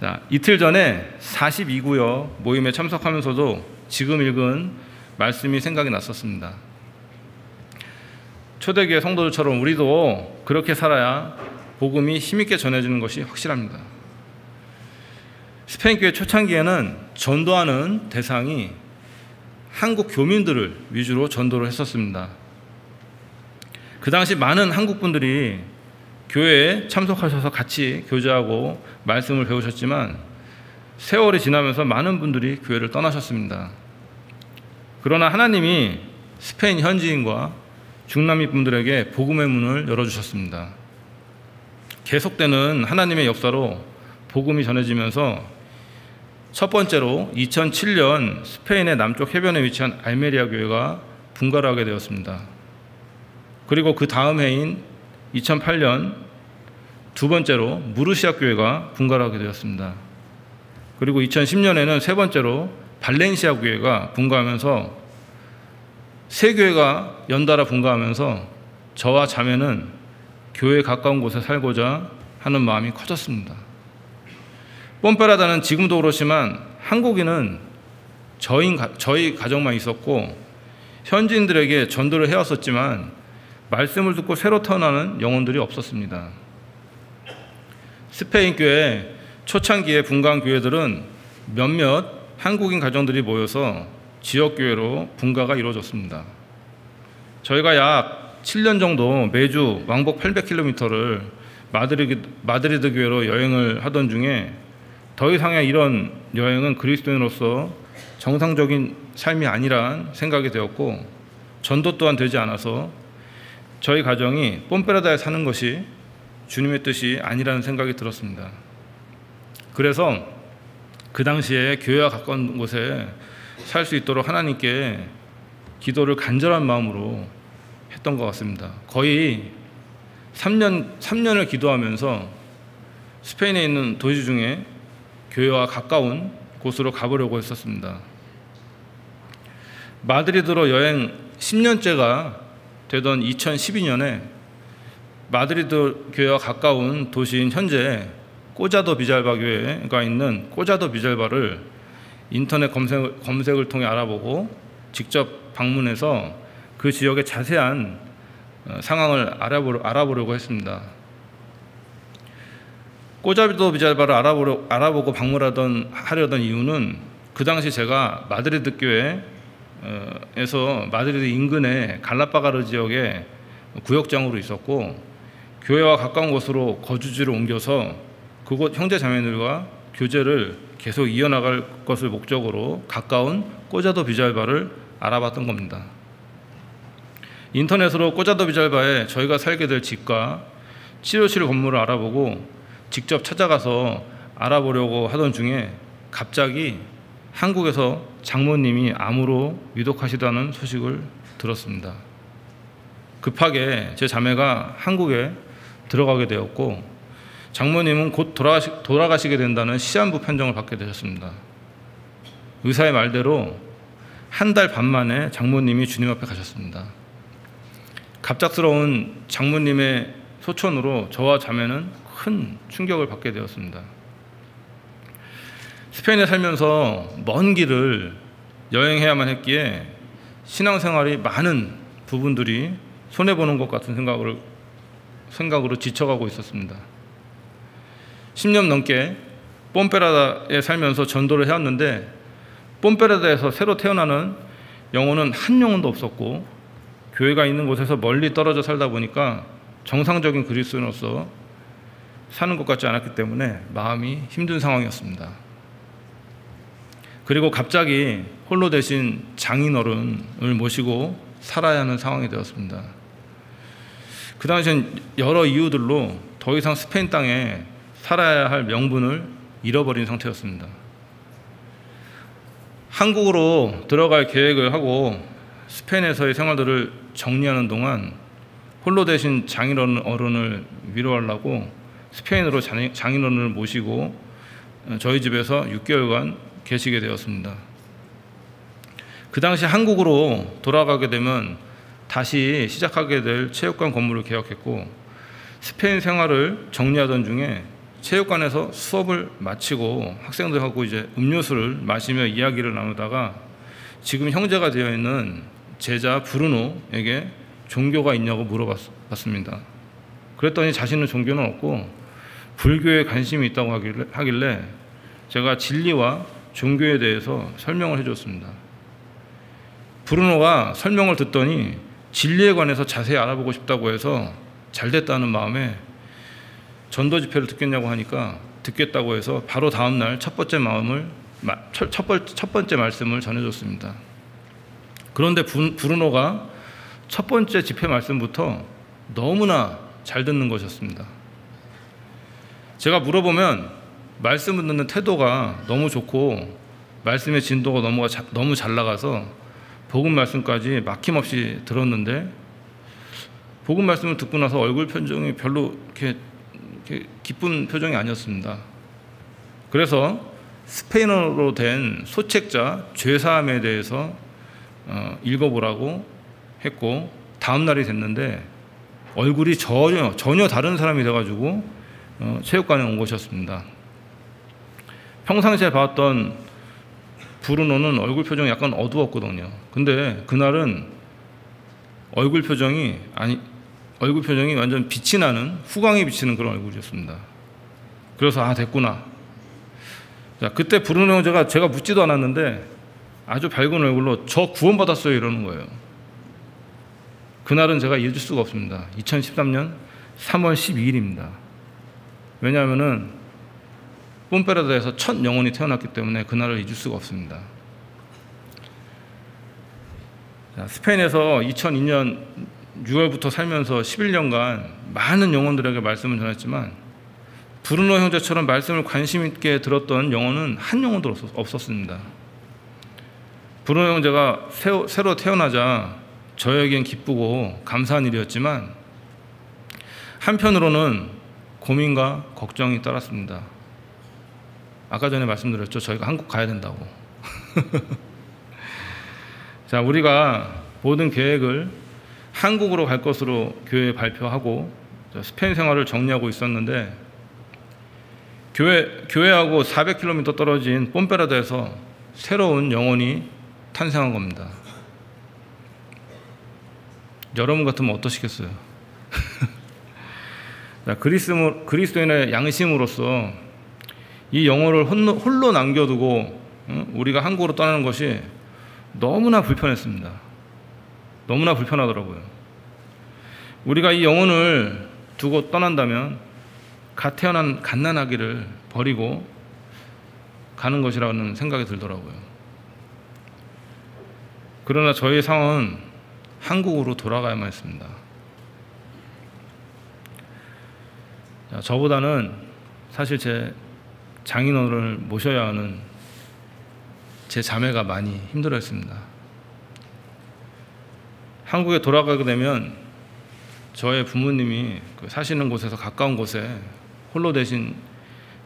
자, 이틀 전에 42구역 모임에 참석하면서도 지금 읽은 말씀이 생각이 났었습니다. 초대교회 성도들처럼 우리도 그렇게 살아야 복음이 힘있게 전해지는 것이 확실합니다. 스페인 교회 초창기에는 전도하는 대상이 한국 교민들을 위주로 전도를 했었습니다. 그 당시 많은 한국 분들이 교회에 참석하셔서 같이 교제하고 말씀을 배우셨지만 세월이 지나면서 많은 분들이 교회를 떠나셨습니다. 그러나 하나님이 스페인 현지인과 중남미 분들에게 복음의 문을 열어주셨습니다. 계속되는 하나님의 역사로 복음이 전해지면서 첫 번째로 2007년 스페인의 남쪽 해변에 위치한 알메리아 교회가 분가를 하게 되었습니다. 그리고 그 다음 해인 2008년 두 번째로 무르시아 교회가 분가를 하게 되었습니다. 그리고 2010년에는 세 번째로 발렌시아 교회가 분가하면서 세 교회가 연달아 분가하면서 저와 자매는 교회에 가까운 곳에 살고자 하는 마음이 커졌습니다. 뽐페라다는 지금도 그렇지만 한국인은 저희 가정만 있었고 현지인들에게 전도를 해왔었지만 말씀을 듣고 새로 태어나는 영혼들이 없었습니다. 스페인 교회 초창기의 분가한 교회들은 몇몇 한국인 가정들이 모여서 지역교회로 분가가 이루어졌습니다. 저희가 약 7년 정도 매주 왕복 800km를 마드리드 교회로 여행을 하던 중에 더 이상의 이런 여행은 그리스도인으로서 정상적인 삶이 아니란 생각이 되었고 전도 또한 되지 않아서 저희 가정이 뽐페라다에 사는 것이 주님의 뜻이 아니라는 생각이 들었습니다. 그래서 그 당시에 교회와 가까운 곳에 살 수 있도록 하나님께 기도를 간절한 마음으로 했던 것 같습니다. 거의 3년을 기도하면서 스페인에 있는 도시 중에 교회와 가까운 곳으로 가보려고 했었습니다. 마드리드로 여행 10년째가 되던 2012년에 마드리드 교회와 가까운 도시인 현재 꼬자도 비잘바 교회가 있는 꼬자도 비잘바를 인터넷 검색을 통해 알아보고 직접 방문해서 그 지역의 자세한 상황을 알아보려고 했습니다. 꼬자도 비잘바를 알아보고 하려던 이유는 그 당시 제가 마드리드 교회에서 마드리드 인근의 갈라파가르 지역의 구역장으로 있었고 교회와 가까운 곳으로 거주지를 옮겨서 그곳 형제 자매들과 교제를 계속 이어나갈 것을 목적으로 가까운 꼬자도 비잘바를 알아봤던 겁니다. 인터넷으로 꼬자도 비잘바에 저희가 살게 될 집과 치료실 건물을 알아보고 직접 찾아가서 알아보려고 하던 중에 갑자기 한국에서 장모님이 암으로 위독하시다는 소식을 들었습니다. 급하게 제 자매가 한국에 들어가게 되었고 장모님은 곧 돌아가시게 된다는 시한부 판정을 받게 되셨습니다. 의사의 말대로 한 달 반 만에 장모님이 주님 앞에 가셨습니다. 갑작스러운 장모님의 소천으로 저와 자매는 큰 충격을 받게 되었습니다. 스페인에 살면서 먼 길을 여행해야만 했기에 신앙생활이 많은 부분들이 손해보는 것 같은 생각으로 지쳐가고 있었습니다. 10년 넘게 뽐페라다에 살면서 전도를 해왔는데 뽐페라다에서 새로 태어나는 영혼은 한 영혼도 없었고 교회가 있는 곳에서 멀리 떨어져 살다 보니까 정상적인 그리스도인으로서 사는 것 같지 않았기 때문에 마음이 힘든 상황이었습니다. 그리고 갑자기 홀로 되신 장인어른을 모시고 살아야 하는 상황이 되었습니다. 그 당시엔 여러 이유들로 더 이상 스페인 땅에 살아야 할 명분을 잃어버린 상태였습니다. 한국으로 들어갈 계획을 하고 스페인에서의 생활들을 정리하는 동안 홀로 되신 장인어른을 위로하려고 스페인으로 장인어른을 모시고 저희 집에서 6개월간 계시게 되었습니다. 그 당시 한국으로 돌아가게 되면 다시 시작하게 될 체육관 건물을 개혁했고 스페인 생활을 정리하던 중에 체육관에서 수업을 마치고 학생들하고 이제 음료수를 마시며 이야기를 나누다가 지금 형제가 되어 있는 제자 브루노에게 종교가 있냐고 물어봤습니다. 그랬더니 자신은 종교는 없고 불교에 관심이 있다고 하길래 제가 진리와 종교에 대해서 설명을 해줬습니다. 브루노가 설명을 듣더니 진리에 관해서 자세히 알아보고 싶다고 해서 잘됐다는 마음에 전도 집회를 듣겠냐고 하니까 듣겠다고 해서 바로 다음 날 첫 번째 말씀을 전해줬습니다. 그런데 브루노가 첫 번째 집회 말씀부터 너무나 잘 듣는 것이었습니다. 제가 물어보면 말씀을 듣는 태도가 너무 좋고 말씀의 진도가 너무 잘 나가서 복음 말씀까지 막힘없이 들었는데 복음 말씀을 듣고 나서 얼굴 표정이 별로 이렇게 기쁜 표정이 아니었습니다. 그래서 스페인어로 된 소책자 죄사함에 대해서 읽어보라고 했고 다음 날이 됐는데 얼굴이 전혀 다른 사람이 돼가지고 체육관에 온 것이었습니다. 평상시에 봤던 브루노는 얼굴 표정이 약간 어두웠거든요. 근데 그날은 얼굴 표정이 완전 빛이 나는 후광이 비치는 그런 얼굴이었습니다. 그래서 됐구나. 자, 그때 브루노 형제가 제가 묻지도 않았는데 아주 밝은 얼굴로 저 구원받았어요 이러는 거예요. 그날은 제가 잊을 수가 없습니다. 2013년 3월 12일입니다. 왜냐하면은 뽐페라다에서 첫 영혼이 태어났기 때문에 그날을 잊을 수가 없습니다. 자, 스페인에서 2002년 6월부터 살면서 11년간 많은 영혼들에게 말씀을 전했지만 브루노 형제처럼 말씀을 관심 있게 들었던 영혼은 한 영혼도 없었습니다. 브루노 형제가 새로 태어나자 저에겐 기쁘고 감사한 일이었지만 한편으로는 고민과 걱정이 따랐습니다. 아까 전에 말씀드렸죠. 저희가 한국 가야 된다고. 자, 우리가 모든 계획을 한국으로 갈 것으로 교회에 발표하고 스페인 생활을 정리하고 있었는데 교회하고 400km 떨어진 뽐페라다에서 새로운 영혼이 탄생한 겁니다. 여러분 같으면 어떠시겠어요? 그리스도인의 양심으로서 이 영혼을 홀로 남겨두고 우리가 한국으로 떠나는 것이 너무나 불편했습니다. 너무나 불편하더라고요. 우리가 이 영혼을 두고 떠난다면 갓 태어난 갓난아기를 버리고 가는 것이라는 생각이 들더라고요. 그러나 저희 상황은 한국으로 돌아가야만 했습니다. 저보다는 사실 제 장인어른을 모셔야 하는 제 자매가 많이 힘들어했습니다. 한국에 돌아가게 되면 저의 부모님이 사시는 곳에서 가까운 곳에 홀로 되신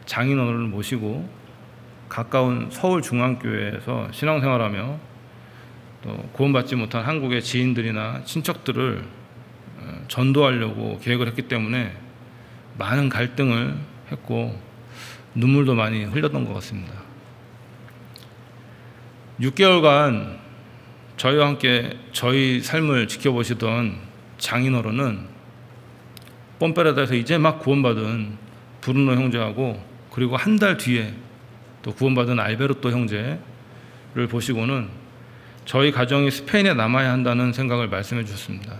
장인어른을 모시고 가까운 서울중앙교회에서 신앙생활하며 또 구원받지 못한 한국의 지인들이나 친척들을 전도하려고 계획을 했기 때문에 많은 갈등을 했고 눈물도 많이 흘렸던 것 같습니다. 6개월간 저희와 함께 저희 삶을 지켜보시던 장인어른은 뽐페라다에서 이제 막 구원받은 브루노 형제하고 그리고 한 달 뒤에 또 구원받은 알베르토 형제를 보시고는 저희 가정이 스페인에 남아야 한다는 생각을 말씀해 주셨습니다.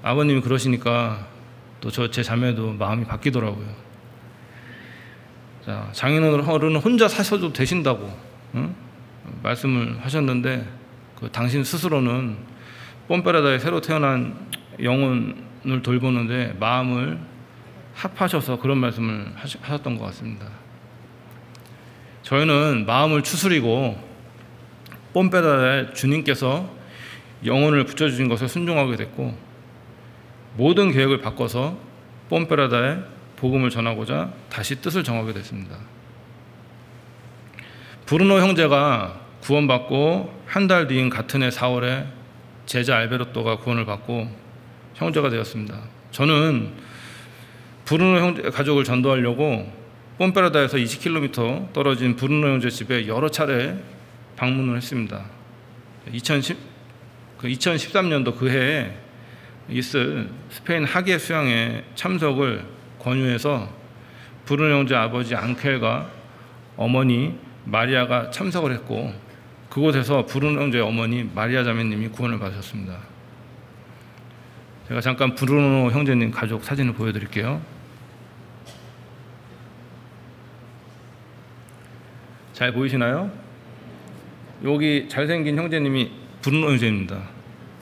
아버님이 그러시니까 또 제 자매도 마음이 바뀌더라고요. 자, 장인어른은 혼자 사셔도 되신다고 말씀을 하셨는데 당신 스스로는 뽐페라다에 새로 태어난 영혼을 돌보는데 마음을 합하셔서 그런 말씀을 하셨던 것 같습니다. 저희는 마음을 추스리고 뽐페라다에 주님께서 영혼을 붙여주신 것에 순종하게 됐고 모든 계획을 바꿔서 뽐페라다에 복음을 전하고자 다시 뜻을 정하게 됐습니다. 브루노 형제가 구원받고 한 달 뒤인 같은 해 4월에 제자 알베르토가 구원을 받고 형제가 되었습니다. 저는 브루노 형제 가족을 전도하려고 뽐페라다에서 20km 떨어진 브루노 형제 집에 여러 차례 방문을 했습니다. 2013년도 그 해에 있을 스페인 하계 수양회 참석을 권유해서 브루노 형제 아버지 앙켈과 어머니 마리아가 참석을 했고 그곳에서 브루노 형제 어머니 마리아 자매님이 구원을 받으셨습니다. 제가 잠깐 브루노 형제님 가족 사진을 보여드릴게요. 잘 보이시나요? 여기 잘생긴 형제님이 브루노 형제입니다.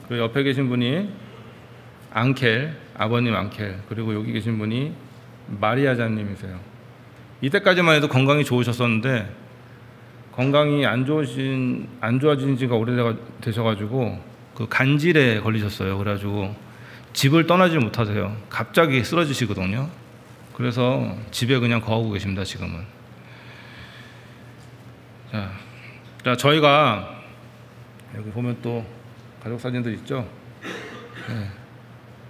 그리고 옆에 계신 분이 앙켈, 아버님 앙켈, 그리고 여기 계신 분이 마리아 자매님이세요. 이때까지만 해도 건강이 좋으셨었는데 건강이 안 좋아진 지가 오래되셔가지고 그 간질에 걸리셨어요. 그래가지고 집을 떠나지 못하세요. 갑자기 쓰러지시거든요. 그래서 집에 그냥 거하고 계십니다. 지금은. 자, 저희가 여기 보면 또 가족 사진들 있죠. 네.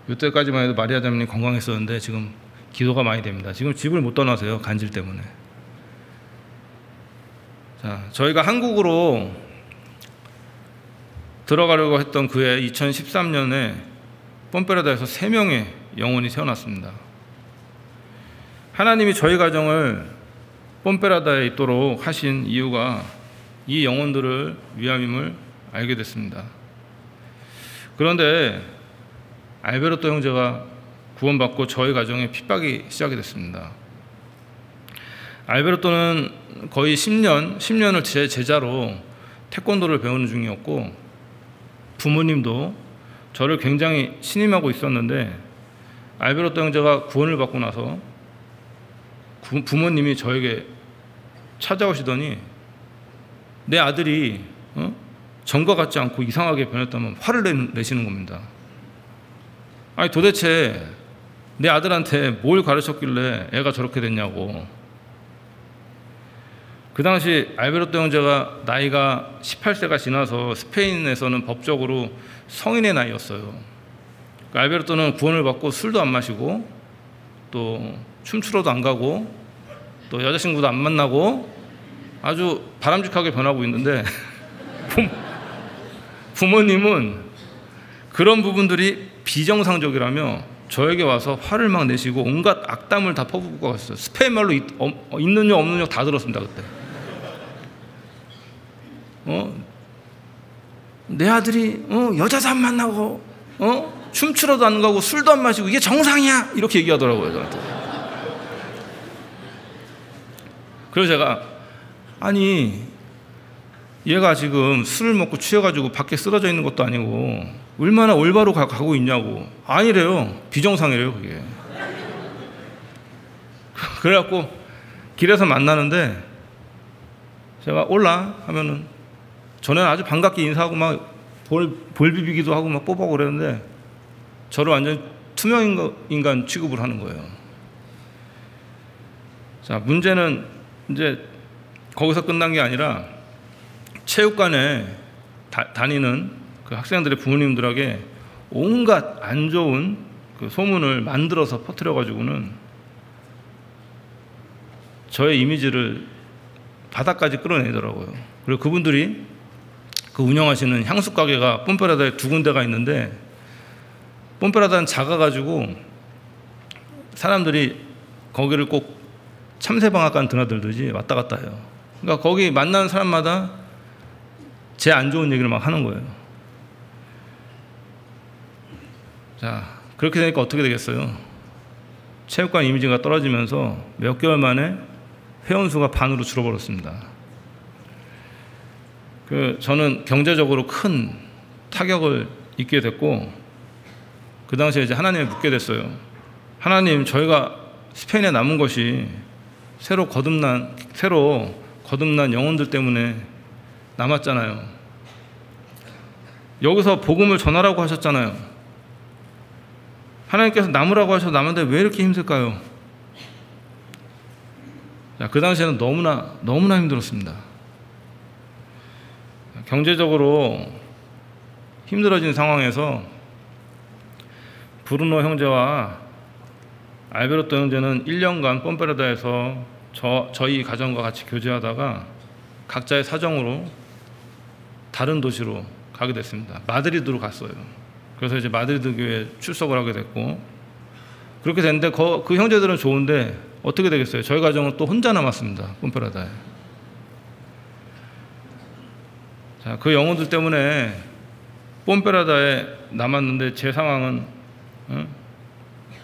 이때까지만 해도 마리아 자매님 건강했었는데 지금 기도가 많이 됩니다. 지금 집을 못 떠나세요. 간질 때문에. 자, 저희가 한국으로 들어가려고 했던 그해 2013년에 뽐페라다에서 3명의 영혼이 태어났습니다. 하나님이 저희 가정을 뽐페라다에 있도록 하신 이유가 이 영혼들을 위함임을 알게 됐습니다. 그런데 알베르토 형제가 구원받고 저희 가정에 핍박이 시작이 됐습니다. 알베르토는 거의 10년을 제 제자로 태권도를 배우는 중이었고 부모님도 저를 굉장히 신임하고 있었는데 알베르토 형제가 구원을 받고 나서 부모님이 저에게 찾아오시더니 내 아들이 전과 같지 않고 이상하게 변했다면 화를 내시는 겁니다. 아니 도대체 내 아들한테 뭘 가르쳤길래 애가 저렇게 됐냐고. 그 당시 알베르토 형제가 나이가 18세가 지나서 스페인에서는 법적으로 성인의 나이였어요. 그러니까 알베르토는 구원을 받고 술도 안 마시고 또 춤추러도 안 가고 또 여자친구도 안 만나고 아주 바람직하게 변하고 있는데 부모님은 그런 부분들이 비정상적이라며 저에게 와서 화를 막 내시고 온갖 악담을 다 퍼붓고 갔어요. 스페인 말로 있느냐 없느냐 다 들었습니다. 그때. 내 아들이 여자도 안 만나고 춤추러도 안 가고 술도 안 마시고 이게 정상이야 이렇게 얘기하더라고요. 저한테. 그래서 제가 아니 얘가 지금 술을 먹고 취해가지고 밖에 쓰러져 있는 것도 아니고 얼마나 올바로 가고 있냐고. 아니래요. 비정상이래요 그게. 그래갖고 길에서 만나는데 제가 올라 하면은 전에는 아주 반갑게 인사하고 막 볼 비비기도 하고 막 뽀뽀하고 그랬는데 저를 완전 투명 인간 취급을 하는 거예요. 자, 문제는 이제 거기서 끝난 게 아니라 체육관에 다니는 그 학생들의 부모님들에게 온갖 안 좋은 그 소문을 만들어서 퍼뜨려 가지고는 저의 이미지를 바닥까지 끌어내더라고요. 그리고 그분들이 그 운영하시는 향수 가게가 뽐페라다에 2군데가 있는데, 뽐페라다는 작아가지고 사람들이 거기를 꼭 참새방앗간 드나들듯이 왔다 갔다 해요. 그러니까 거기 만나는 사람마다 제 안 좋은 얘기를 막 하는 거예요. 자, 그렇게 되니까 어떻게 되겠어요? 체육관 이미지가 떨어지면서 몇 개월 만에 회원수가 반으로 줄어버렸습니다. 저는 경제적으로 큰 타격을 입게 됐고, 그 당시에 이제 하나님에 묻게 됐어요. 하나님, 저희가 스페인에 남은 것이 새로 거듭난 영혼들 때문에 남았잖아요. 여기서 복음을 전하라고 하셨잖아요. 하나님께서 남으라고 하셔서 남았는데 왜 이렇게 힘들까요? 자, 그 당시에는 너무나 힘들었습니다. 경제적으로 힘들어진 상황에서 브루노 형제와 알베르토 형제는 1년간 뽐페라다에서 저희 가정과 같이 교제하다가 각자의 사정으로 다른 도시로 가게 됐습니다. 마드리드로 갔어요. 그래서 이제 마드리드 교회에 출석을 하게 됐고, 그렇게 됐는데 그 형제들은 좋은데 어떻게 되겠어요? 저희 가정은 또 혼자 남았습니다. 뽐페라다에. 자, 그 영혼들 때문에 뽐페라다에 남았는데 제 상황은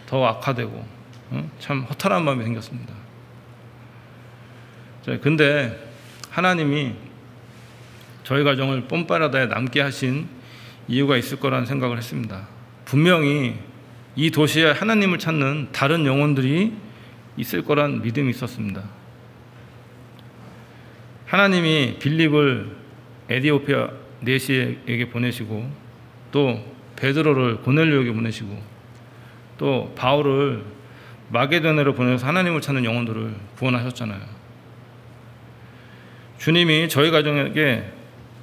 더 악화되고 참 허탈한 마음이 생겼습니다. 자, 근데 하나님이 저희 가정을 뽐페라다에 남게 하신 이유가 있을 거라는 생각을 했습니다. 분명히 이 도시에 하나님을 찾는 다른 영혼들이 있을 거란 믿음이 있었습니다. 하나님이 빌립을 에디오피아 네시에게 보내시고, 또 베드로를 고넬료에게 보내시고, 또 바울을 마게도냐로 보내서 하나님을 찾는 영혼들을 구원하셨잖아요. 주님이 저희 가정에게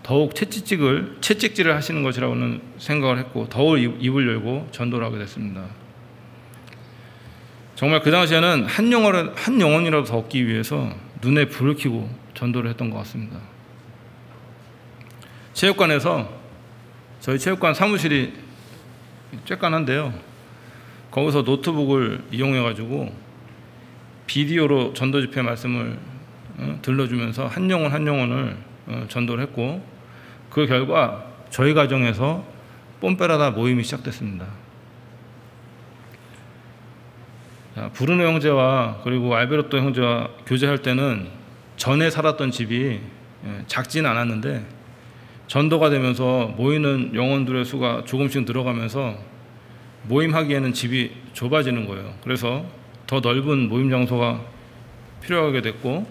더욱 채찍질을 하시는 것이라고는 생각을 했고, 더욱 입을 열고 전도를 하게 됐습니다. 정말 그 당시에는 한 영혼이라도 더 얻기 위해서 눈에 불을 켜고 전도를 했던 것 같습니다. 체육관에서, 저희 체육관 사무실이 쬐깐한데요, 거기서 노트북을 이용해 가지고 비디오로 전도 집회 말씀을 들려주면서 한 영혼을 전도를 했고, 그 결과 저희 가정에서 뽐페라다 모임이 시작됐습니다. 자, 브루노 형제와 그리고 알베르토 형제와 교제할 때는 전에 살았던 집이 작지는 않았는데, 전도가 되면서 모이는 영혼들의 수가 조금씩 늘어가면서 모임하기에는 집이 좁아지는 거예요. 그래서 더 넓은 모임 장소가 필요하게 됐고,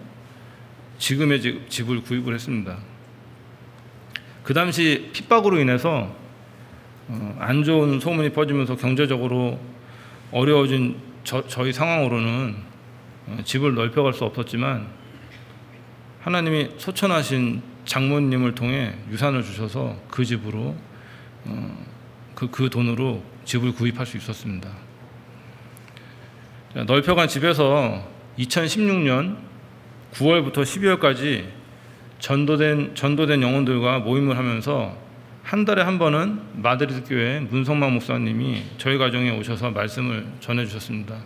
지금의 집을 구입을 했습니다. 그 당시 핍박으로 인해서 안 좋은 소문이 퍼지면서 경제적으로 어려워진 저희 상황으로는 집을 넓혀갈 수 없었지만, 하나님이 소천하신 장모님을 통해 유산을 주셔서 그 집으로 그 돈으로 집을 구입할 수 있었습니다. 넓혀간 집에서 2016년 9월부터 12월까지 전도된 영혼들과 모임을 하면서 한 달에 한 번은 마드리드 교회 문성만 목사님이 저희 가정에 오셔서 말씀을 전해주셨습니다.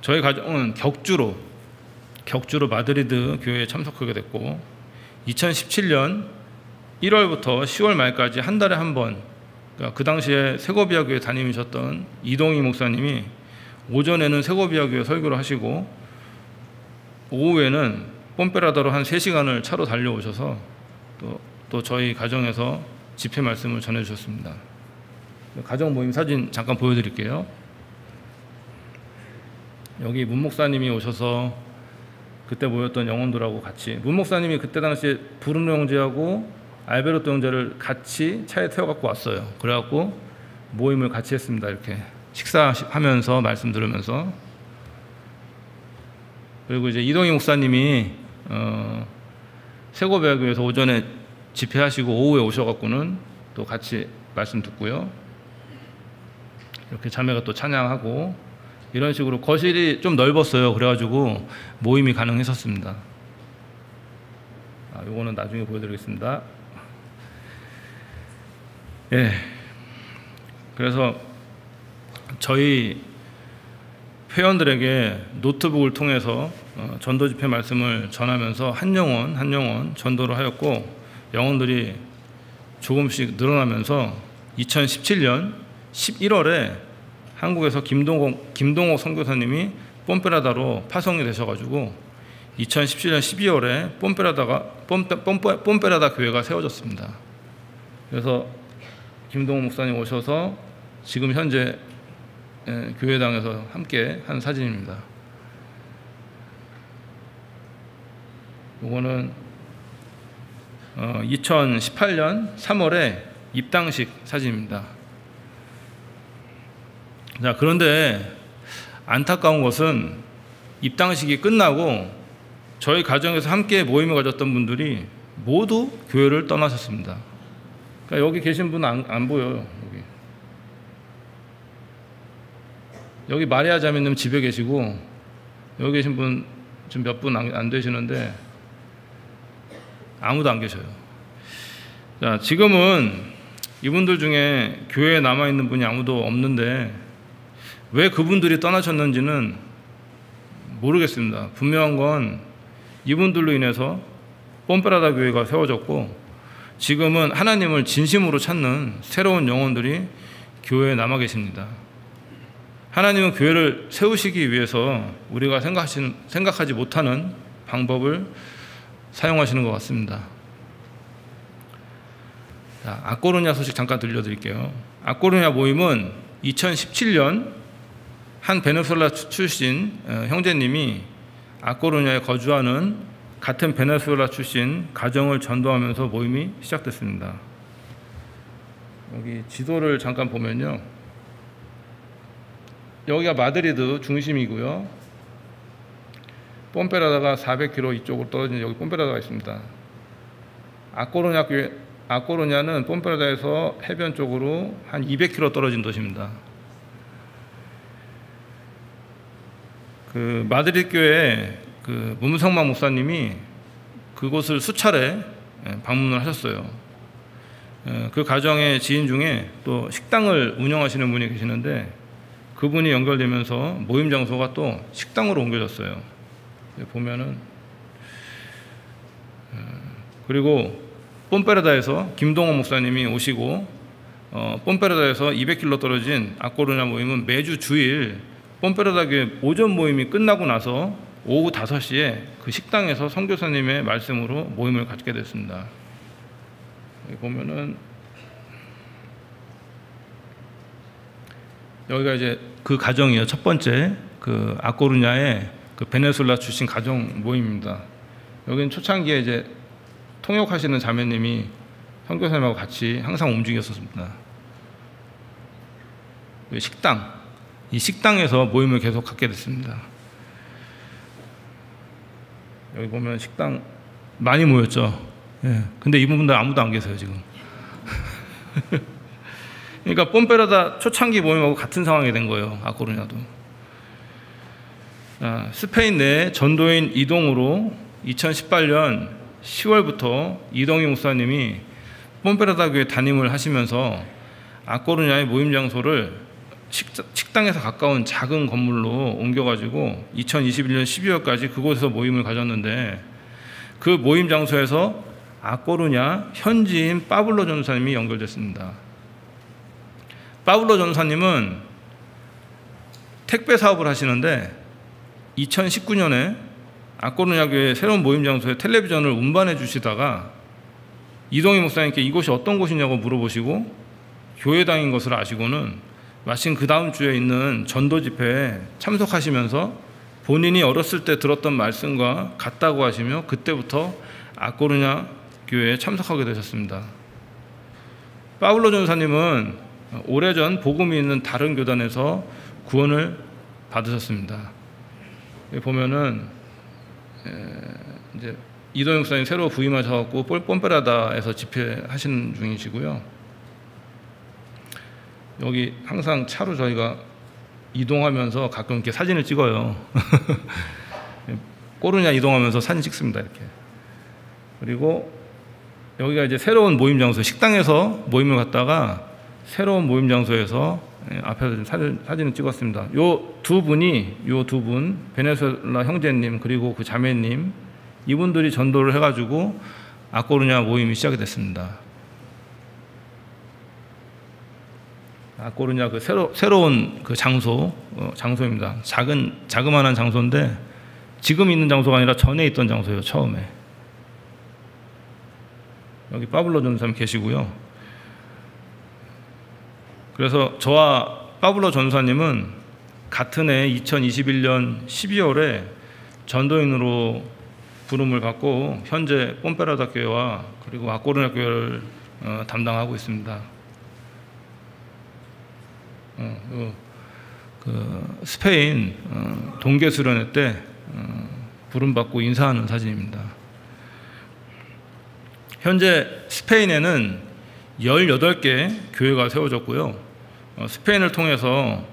저희 가정은 격주로 마드리드 교회에 참석하게 됐고, 2017년 1월부터 10월 말까지 한 달에 한 번, 그러니까 그 당시에 세고비아 교회 담임이셨던 이동희 목사님이 오전에는 세고비아 교회 설교를 하시고, 오후에는 뽐페라다로 한 3시간을 차로 달려오셔서 또 저희 가정에서 집회 말씀을 전해주셨습니다. 가정 모임 사진 잠깐 보여드릴게요. 여기 문 목사님이 오셔서 그때 모였던 영혼들하고 같이, 문 목사님이 그때 당시에 브루노 형제하고 알베르토 형제를 같이 차에 태워갖고 왔어요. 그래갖고 모임을 같이 했습니다. 이렇게 식사하면서 말씀 들으면서. 그리고 이제 이동희 목사님이 세고비아 교회에서 오전에 집회하시고 오후에 오셔갖고는 또 같이 말씀 듣고요. 이렇게 자매가 또 찬양하고 이런 식으로 거실이 좀 넓었어요. 그래가지고 모임이 가능했었습니다. 요거는 나중에 보여드리겠습니다. 예. 그래서 저희 회원들에게 노트북을 통해서 전도 집회 말씀을 전하면서 한 영혼 전도를 하였고, 영혼들이 조금씩 늘어나면서 2017년 11월에 한국에서 김동옥 선교사님이 뽐페라다로 파송이 되셔가지고 2017년 12월에 뽐페라다 교회가 세워졌습니다. 그래서 김동옥 목사님 오셔서 지금 현재 교회당에서 함께 한 사진입니다. 이거는 2018년 3월에 입당식 사진입니다. 자, 그런데 안타까운 것은 입당식이 끝나고 저희 가정에서 함께 모임을 가졌던 분들이 모두 교회를 떠나셨습니다. 그러니까 여기 계신 분은 안 보여요. 여기 마리아 자매님 집에 계시고, 여기 계신 분 지금 몇 분 안 되시는데 아무도 안 계셔요. 자, 지금은 이분들 중에 교회에 남아있는 분이 아무도 없는데 왜 그분들이 떠나셨는지는 모르겠습니다. 분명한 건 이분들로 인해서 뽐페라다 교회가 세워졌고, 지금은 하나님을 진심으로 찾는 새로운 영혼들이 교회에 남아 계십니다. 하나님은 교회를 세우시기 위해서 우리가 생각하지 못하는 방법을 사용하시는 것 같습니다. 자, 아꼬르냐 소식 잠깐 들려드릴게요. 아꼬르냐 모임은 2017년 한 베네수엘라 출신 형제님이 아꼬르냐에 거주하는 같은 베네수엘라 출신 가정을 전도하면서 모임이 시작됐습니다. 여기 지도를 잠깐 보면요, 여기가 마드리드 중심이고요, 뽐페라다가 400km 이쪽으로 떨어진 여기 뽐페라다가 있습니다. 아꼬르냐는 뽐페라다에서 해변 쪽으로 한 200km 떨어진 도시입니다. 그 마드리드 교회 그 문성만 목사님이 그곳을 수차례 방문을 하셨어요. 그 가정의 지인 중에 또 식당을 운영하시는 분이 계시는데 그분이 연결되면서 모임 장소가 또 식당으로 옮겨졌어요. 보면은, 그리고 뽐페라다에서 김동원 목사님이 오시고, 뽐페라다에서 200km 떨어진 아꼬르냐 모임은 매주 주일 뽐페라다 교회 오전 모임이 끝나고 나서 오후 5시에 그 식당에서 선교사님의 말씀으로 모임을 갖게 됐습니다. 여기 보면은 여기가 이제 그 가정이에요. 첫 번째 그 아꼬르냐의 그 베네수엘라 출신 가정 모임입니다. 여기는 초창기에 이제 통역하시는 자매님이 선교사님하고 같이 항상 움직였었습니다. 이 식당에서 모임을 계속 갖게 됐습니다. 여기 보면 식당 많이 모였죠. 예. 근데 이분들 아무도 안 계세요 지금. 그러니까 뽐페라다 초창기 모임하고 같은 상황이 된 거예요. 아꼬르냐도. 스페인 내 전도인 이동으로 2018년 10월부터 이동희 목사님이 뽐페라다 교회 담임을 하시면서 아꼬르냐의 모임 장소를 식당에서 가까운 작은 건물로 옮겨가지고 2021년 12월까지 그곳에서 모임을 가졌는데, 그 모임 장소에서 아꼬르냐 현지인 파블로 전사님이 연결됐습니다. 파블로 전사님은 택배 사업을 하시는데 2019년에 아꼬르냐 교회 새로운 모임 장소에 텔레비전을 운반해 주시다가 이동희 목사님께 이곳이 어떤 곳이냐고 물어보시고 교회당인 것을 아시고는 마침 그 다음 주에 있는 전도 집회에 참석하시면서 본인이 어렸을 때 들었던 말씀과 같다고 하시며 그때부터 아꼬르냐 교회에 참석하게 되셨습니다. 파울로 전사님은 오래전 복음이 있는 다른 교단에서 구원을 받으셨습니다. 여기 보면은 이제 이동영 목사님 새로 부임하셔갖고 뽐페라다에서 집회하시는 중이시고요. 여기 항상 차로 저희가 이동하면서 가끔 이렇게 사진을 찍어요. 꼬르냐 이동하면서 사진 찍습니다. 이렇게. 그리고 여기가 이제 새로운 모임 장소, 식당에서 모임을 갖다가 새로운 모임 장소에서 앞에서 사진을 찍었습니다. 요 두 분, 베네수엘라 형제님 그리고 그 자매님, 이분들이 전도를 해가지고 아꼬르냐 모임이 시작이 됐습니다. 아꼬르냐 그 새로운 그 장소입니다. 자그마한 장소인데 지금 있는 장소가 아니라 전에 있던 장소예요. 처음에. 여기 파블로 전사님 계시고요. 그래서 저와 파블로 전사님은 같은 해 2021년 12월에 전도인으로 부름을 받고 현재 뽐페라다 교회와 그리고 아꼬르냐 교회를 담당하고 있습니다. 그 스페인 동계 수련회 때 부름받고 인사하는 사진입니다. 현재 스페인에는 18개 교회가 세워졌고요. 스페인을 통해서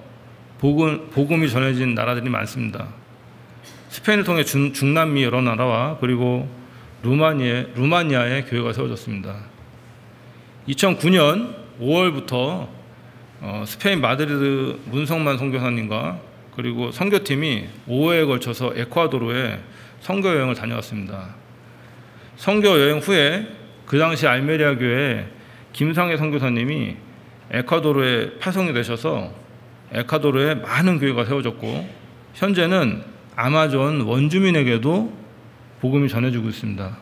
복음이 전해진 나라들이 많습니다. 스페인을 통해 중남미 여러 나라와 그리고 루마니아의 교회가 세워졌습니다. 2009년 5월부터 스페인 마드리드 문성만 선교사님과 그리고 선교팀이 5회에 걸쳐서 에콰도르에 선교여행을 다녀왔습니다. 선교여행 후에 그 당시 알메리아 교회 김상혜 선교사님이 에콰도르에 파송이 되셔서 에콰도르에 많은 교회가 세워졌고 현재는 아마존 원주민에게도 복음이 전해지고 있습니다.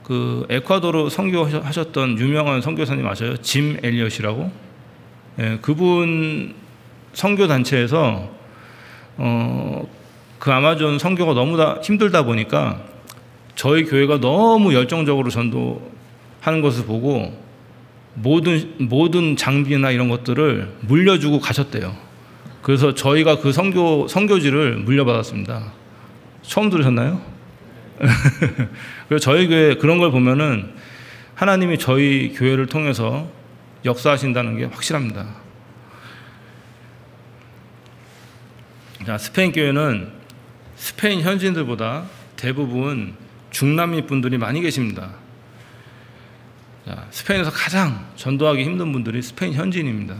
그 에콰도르 선교하셨던 유명한 선교사님 아셔요? 짐 엘리엇이라고? 예, 그분 선교 단체에서 그 아마존 선교가 너무 힘들다 보니까 저희 교회가 너무 열정적으로 전도하는 것을 보고 모든 장비나 이런 것들을 물려주고 가셨대요. 그래서 저희가 그 선교지를 물려받았습니다. 처음 들으셨나요? 그래서 저희 교회 그런 걸 보면은 하나님이 저희 교회를 통해서 역사하신다는 게 확실합니다. 자, 스페인 교회는 스페인 현지인들보다 대부분 중남미 분들이 많이 계십니다. 자, 스페인에서 가장 전도하기 힘든 분들이 스페인 현지인입니다.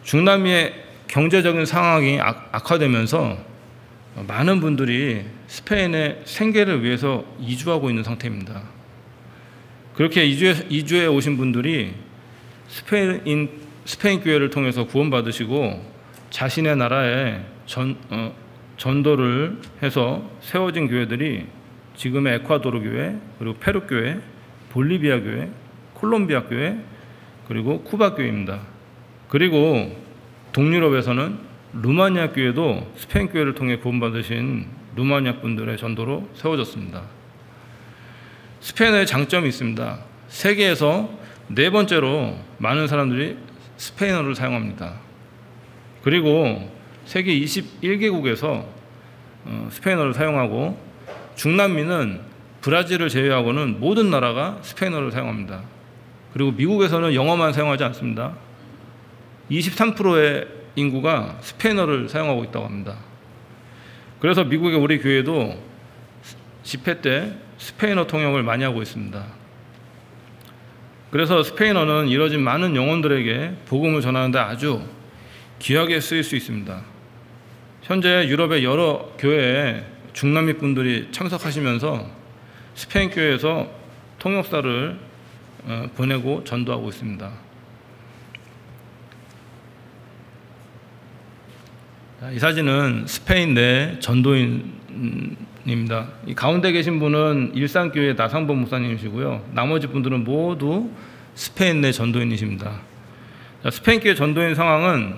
중남미의 경제적인 상황이 악화되면서 많은 분들이 스페인의 생계를 위해서 이주하고 있는 상태입니다. 그렇게 이주해 오신 분들이 스페인 교회를 통해서 구원받으시고 자신의 나라에 전도를 해서 세워진 교회들이 지금의 에콰도르 교회, 그리고 페루 교회, 볼리비아 교회, 콜롬비아 교회, 그리고 쿠바 교회입니다. 그리고 동유럽에서는 루마니아 교회도 스페인 교회를 통해 구원받으신 루마니아 분들의 전도로 세워졌습니다. 스페인의 장점이 있습니다. 세계에서 4번째로 많은 사람들이 스페인어를 사용합니다. 그리고 세계 21개국에서 스페인어를 사용하고 중남미는 브라질을 제외하고는 모든 나라가 스페인어를 사용합니다. 그리고 미국에서는 영어만 사용하지 않습니다. 23%의 인구가 스페인어를 사용하고 있다고 합니다. 그래서 미국의 우리 교회도 집회 때 스페인어 통역을 많이 하고 있습니다. 그래서 스페인어는 이뤄진 많은 영혼들에게 복음을 전하는 데 아주 귀하게 쓰일 수 있습니다. 현재 유럽의 여러 교회에 중남미 분들이 참석하시면서 스페인 교회에서 통역사를 보내고 전도하고 있습니다. 이 사진은 스페인 내 전도인입니다. 이 가운데 계신 분은 일산교회 나상범 목사님이시고요. 나머지 분들은 모두 스페인 내 전도인이십니다. 스페인 교회 전도인 상황은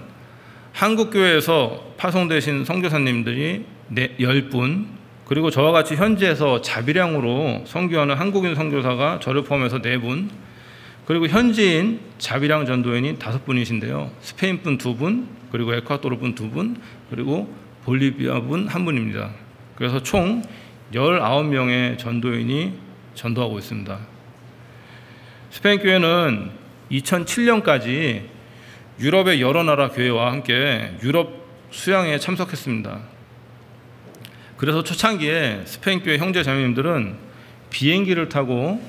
한국 교회에서 파송되신 선교사님들이 10분, 그리고 저와 같이 현지에서 자비량으로 선교하는 한국인 선교사가 저를 포함해서 4분, 그리고 현지인 자비량 전도인이 5분이신데요. 스페인 분 2분, 그리고 에콰도르 분 2분, 그리고 볼리비아 분 1분입니다. 그래서 총 19명의 전도인이 전도하고 있습니다. 스페인 교회는 2007년까지 유럽의 여러 나라 교회와 함께 유럽 수양에 참석했습니다. 그래서 초창기에 스페인 교회 형제 자매님들은 비행기를 타고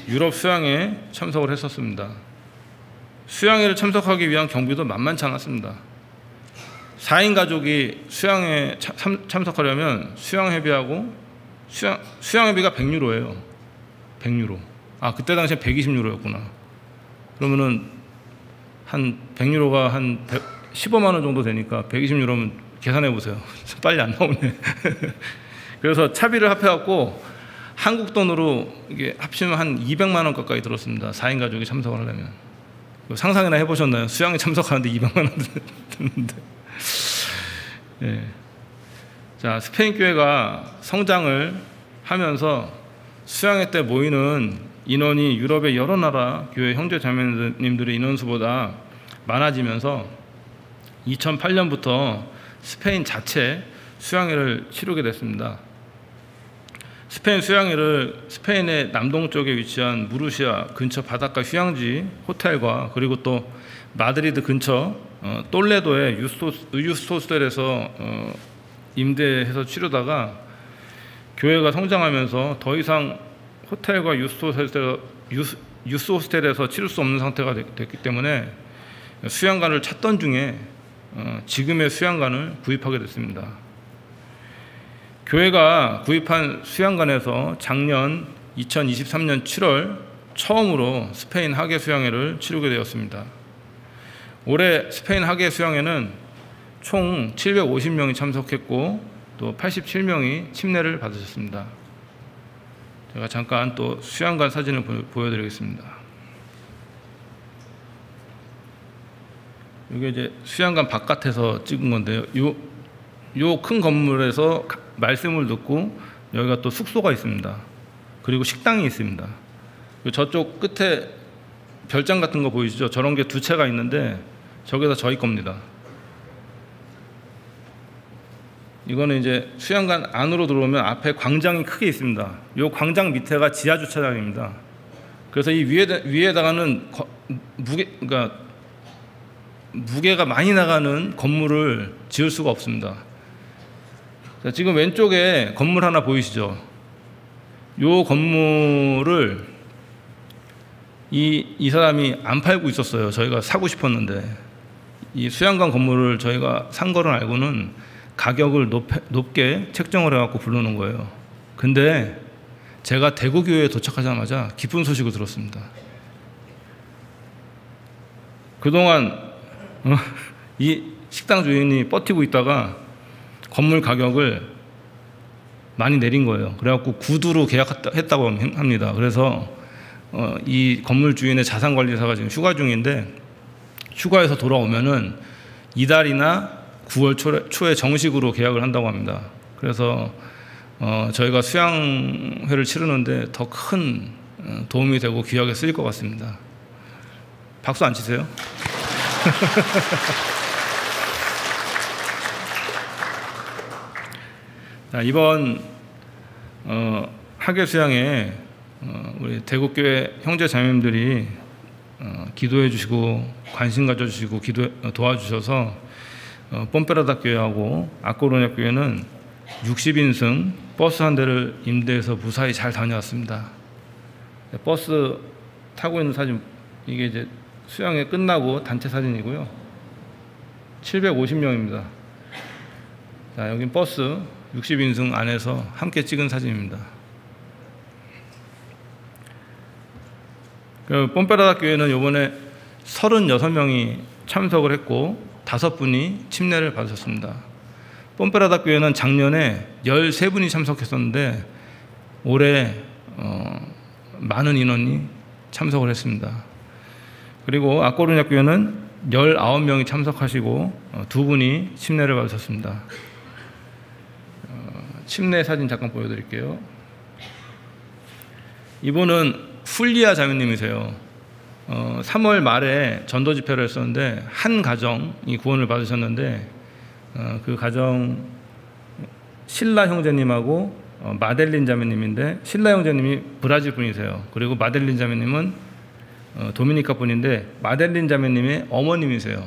유럽 수양에 참석을 했었습니다. 수양회를 참석하기 위한 경비도 만만치 않았습니다. 4인 가족이 수양에 참석하려면 수양회비하고 수양회비가 100유로예요. 100유로. 아, 그때 당시에 120유로였구나. 그러면은 한 100유로가 한 15만 원 정도 되니까 120유로면 계산해 보세요. 빨리 안 나오네. 그래서 차비를 합해갖고 한국 돈으로 이게 합치면 한 200만 원 가까이 들었습니다. 4인 가족이 참석을 하려면. 상상이나 해보셨나요? 수양에 참석하는데 200만 원 드는데. 예. 자, 스페인 교회가 성장을 하면서 수양회 때 모이는 인원이 유럽의 여러 나라 교회 형제 자매님들의 인원수보다 많아지면서 2008년부터 스페인 자체 수양회를 치르게 됐습니다. 스페인 수양회를 스페인의 남동쪽에 위치한 무르시아 근처 바닷가 휴양지 호텔과 그리고 또 마드리드 근처 똘레도의 유스토스텔에서 임대해서 치르다가 교회가 성장하면서 더 이상 호텔과 유스호스텔에서 치를 수 없는 상태가 됐기 때문에 수양관을 찾던 중에 지금의 수양관을 구입하게 됐습니다. 교회가 구입한 수양관에서 작년 2023년 7월 처음으로 스페인 하계 수양회를 치르게 되었습니다. 올해 스페인 하계 수양회는 총 750명이 참석했고 또 87명이 침례를 받으셨습니다. 제가 잠깐 또 수양관 사진을 보여드리겠습니다. 이게 이제 수양관 바깥에서 찍은 건데요. 요 큰 건물에서 말씀을 듣고 여기가 또 숙소가 있습니다. 그리고 식당이 있습니다. 저쪽 끝에 별장 같은 거 보이시죠? 저런 게 두 채가 있는데 저게 다 저희 겁니다. 이거는 이제 수양관 안으로 들어오면 앞에 광장이 크게 있습니다. 이 광장 밑에가 지하 주차장입니다. 그래서 이 위에다가는 그러니까 무게가 많이 나가는 건물을 지을 수가 없습니다. 자, 지금 왼쪽에 건물 하나 보이시죠? 이 건물을 이 사람이 안 팔고 있었어요. 저희가 사고 싶었는데 이 수양관 건물을 저희가 산 거를 알고는 가격을 높게 책정을 해갖고 부르는 거예요. 근데 제가 대구교회에 도착하자마자 기쁜 소식을 들었습니다. 그동안 이 식당 주인이 버티고 있다가 건물 가격을 많이 내린 거예요. 그래갖고 구두로 계약했다고 합니다. 그래서 이 건물 주인의 자산관리사가 지금 휴가 중인데 휴가에서 돌아오면은 이달이나 9월 초에 정식으로 계약을 한다고 합니다. 그래서 저희가 수양회를 치르는데 더 큰 도움이 되고 귀하게 쓰일 것 같습니다. 박수 안 치세요? 자, 이번 하계 수양회 우리 대구교회 형제 자매님들이 기도해 주시고 관심 가져주시고 도와주셔서 뽐페라다 교회하고 아꼬르냐 교회는 60인승 버스 한 대를 임대해서 무사히 잘 다녀왔습니다. 버스 타고 있는 사진, 이게 이제 수양회 끝나고 단체 사진이고요. 750명입니다. 자, 여긴 버스 60인승 안에서 함께 찍은 사진입니다. 뽐페라다 교회는 이번에 36명이 참석을 했고 5분이 침례를 받으셨습니다. 뽐페라다 교회는 작년에 13분이 참석했었는데 올해 많은 인원이 참석을 했습니다. 그리고 아꼬르냐 교회는 19명이 참석하시고 2분이 침례를 받으셨습니다. 침례 사진 잠깐 보여드릴게요. 이분은 훌리아 자매님이세요. 3월 말에 전도 집회를 했었는데 한 가정이 구원을 받으셨는데 그 가정 신라 형제님하고 마델린 자매님인데 신라 형제님이 브라질 분이세요. 그리고 마델린 자매님은 도미니카 분인데 마델린 자매님의 어머님이세요.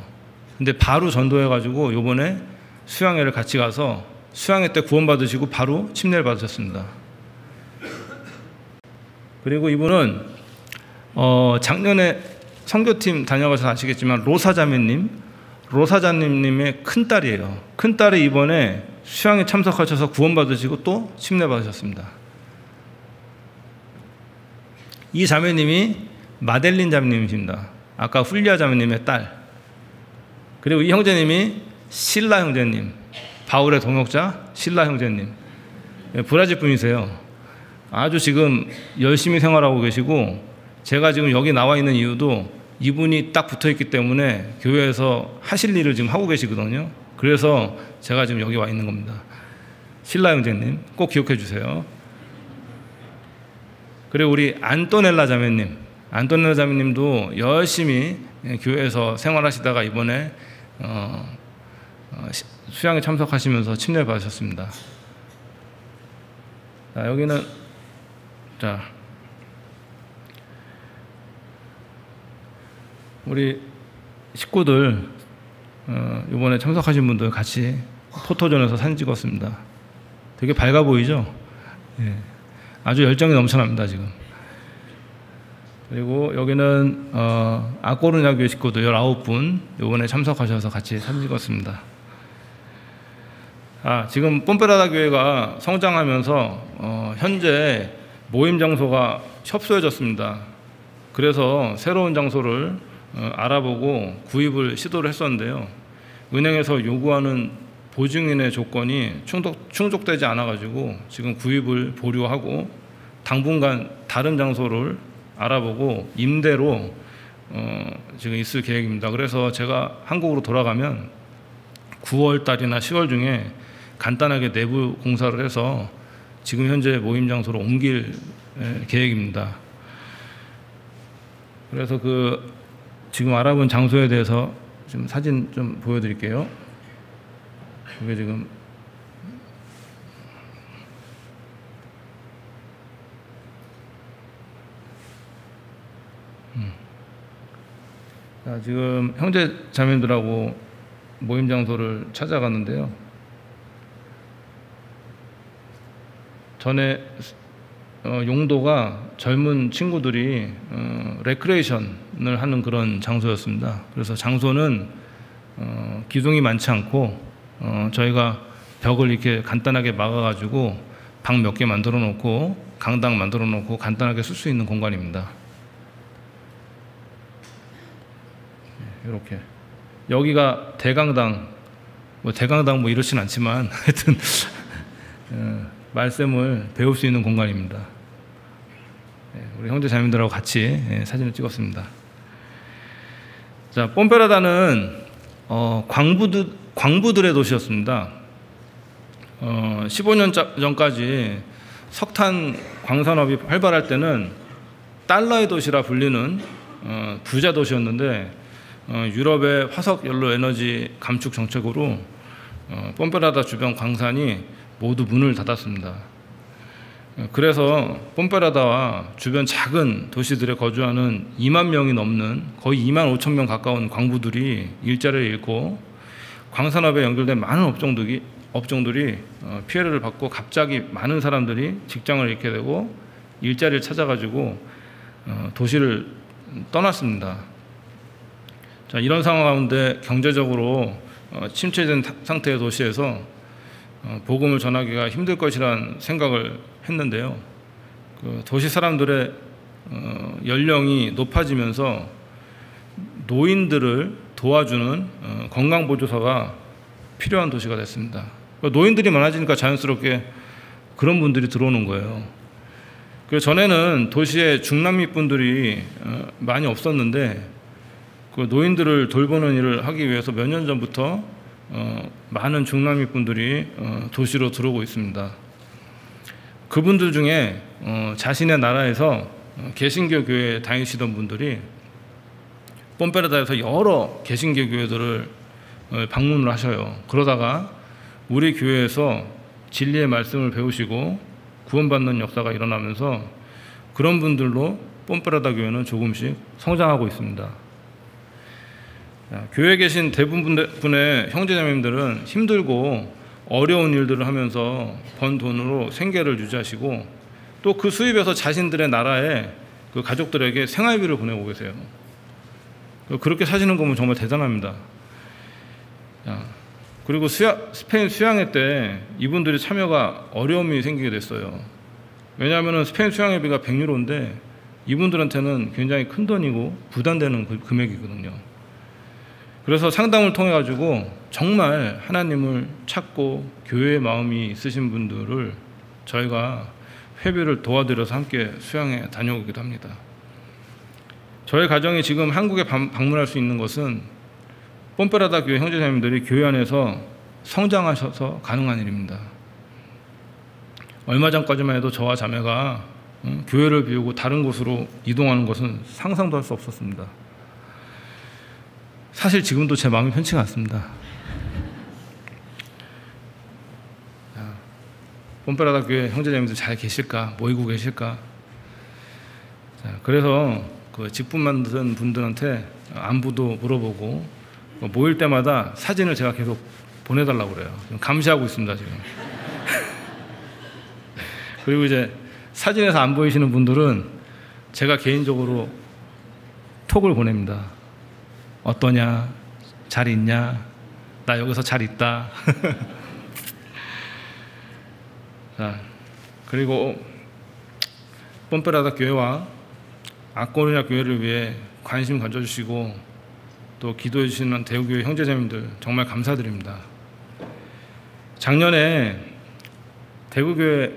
근데 바로 전도해가지고 요번에 수양회를 같이 가서 수양회 때 구원받으시고 바로 침례를 받으셨습니다. 그리고 이분은 작년에 선교팀 다녀가셔서 아시겠지만 로사자매님의 큰딸이에요. 큰딸이 이번에 수양에 참석하셔서 구원받으시고 또 침례 받으셨습니다. 이 자매님이 마델린 자매님이십니다. 아까 훌리아 자매님의 딸. 그리고 이 형제님이 실라 형제님, 바울의 동역자 실라 형제님, 브라질 분이세요. 아주 지금 열심히 생활하고 계시고, 제가 지금 여기 나와 있는 이유도 이분이 딱 붙어있기 때문에 교회에서 하실 일을 지금 하고 계시거든요. 그래서 제가 지금 여기 와 있는 겁니다. 실라 형제님 꼭 기억해 주세요. 그리고 우리 안토넬라 자매님도 열심히 교회에서 생활하시다가 이번에 수양에 참석하시면서 침례를 받으셨습니다. 자, 여기는 우리 식구들 이번에 참석하신 분들 같이 포토존에서 사진 찍었습니다. 되게 밝아 보이죠? 예. 아주 열정이 넘쳐납니다 지금. 그리고 여기는 아꼬르냐 교회 식구들 19분 이번에 참석하셔서 같이 사진 찍었습니다. 지금 뽐페라다 교회가 성장하면서 현재 모임 장소가 협소해졌습니다. 그래서 새로운 장소를 알아보고 구입을 시도를 했었는데요. 은행에서 요구하는 보증인의 조건이 충족되지 않아가지고 지금 구입을 보류하고 당분간 다른 장소를 알아보고 임대로 지금 있을 계획입니다. 그래서 제가 한국으로 돌아가면 9월 달이나 10월 중에 간단하게 내부 공사를 해서 지금 현재 모임 장소로 옮길 계획입니다. 그래서 지금 알아본 장소에 대해서 지금 사진 좀 보여드릴게요. 이게 지금 지금 형제 자매들하고 모임 장소를 찾아갔는데요. 전에 용도가 젊은 친구들이 레크레이션을 하는 그런 장소였습니다. 그래서 장소는 기둥이 많지 않고 저희가 벽을 이렇게 간단하게 막아가지고 방 몇 개 만들어 놓고 강당 만들어 놓고 간단하게 쓸 수 있는 공간입니다. 이렇게 여기가 대강당 뭐 이렇진 않지만 하여튼 말씀을 배울 수 있는 공간입니다. 우리 형제 자매들하고 같이 사진을 찍었습니다. 자, 뽐페라다는 광부들의 도시였습니다. 15년 전까지 석탄 광산업이 활발할 때는 달러의 도시라 불리는 부자 도시였는데 유럽의 화석 연료 에너지 감축 정책으로 뽐페라다 주변 광산이 모두 문을 닫았습니다. 그래서 뽐페라다와 주변 작은 도시들에 거주하는 2만 명이 넘는 거의 2만 5천 명 가까운 광부들이 일자리를 잃고 광산업에 연결된 많은 업종들이 피해를 받고 갑자기 많은 사람들이 직장을 잃게 되고 일자리를 찾아가지고 도시를 떠났습니다. 자, 이런 상황 가운데 경제적으로 침체된 상태의 도시에서 복음을 전하기가 힘들 것이라는 생각을 했는데요. 도시 사람들의 연령이 높아지면서 노인들을 도와주는 건강보조사가 필요한 도시가 됐습니다. 노인들이 많아지니까 자연스럽게 그런 분들이 들어오는 거예요. 전에는 도시에 중남미 분들이 많이 없었는데 노인들을 돌보는 일을 하기 위해서 몇 년 전부터 많은 중남미 분들이 도시로 들어오고 있습니다. 그분들 중에 자신의 나라에서 개신교 교회에 다니시던 분들이 뽐페라다에서 여러 개신교 교회들을 방문을 하셔요. 그러다가 우리 교회에서 진리의 말씀을 배우시고 구원받는 역사가 일어나면서 그런 분들로 뽐페라다 교회는 조금씩 성장하고 있습니다. 교회에 계신 대부분의 형제자매님들은 힘들고 어려운 일들을 하면서 번 돈으로 생계를 유지하시고 또 그 수입에서 자신들의 나라에 그 가족들에게 생활비를 보내고 계세요. 그렇게 사시는 거 보면 정말 대단합니다. 그리고 스페인 수양회 때 이분들이 참여가 어려움이 생기게 됐어요. 왜냐하면 스페인 수양회비가 100유로인데 이분들한테는 굉장히 큰 돈이고 부담되는 금액이거든요. 그래서 상담을 통해 가지고 정말 하나님을 찾고 교회의 마음이 있으신 분들을 저희가 회비를 도와드려서 함께 수양에 다녀오기도 합니다. 저희 가정이 지금 한국에 방문할 수 있는 것은 뽐페라다 교회 형제자매님들이 교회 안에서 성장하셔서 가능한 일입니다. 얼마 전까지만 해도 저와 자매가 교회를 비우고 다른 곳으로 이동하는 것은 상상도 할 수 없었습니다. 사실 지금도 제 마음이 편치가 않습니다. 뽐페라다 교회 형제자매님들 잘 계실까? 모이고 계실까? 그래서 그 직분 만든 분들한테 안부도 물어보고 모일 때마다 사진을 제가 계속 보내달라고 그래요. 감시하고 있습니다, 지금. 그리고 이제 사진에서 안 보이시는 분들은 제가 개인적으로 톡을 보냅니다. 어떠냐? 잘 있냐? 나 여기서 잘 있다. 자, 그리고 뽐페라다 교회와 아꼬르냐 교회를 위해 관심 가져주시고 또 기도해 주시는 대구교회 형제자매님들 정말 감사드립니다. 작년에 대구교회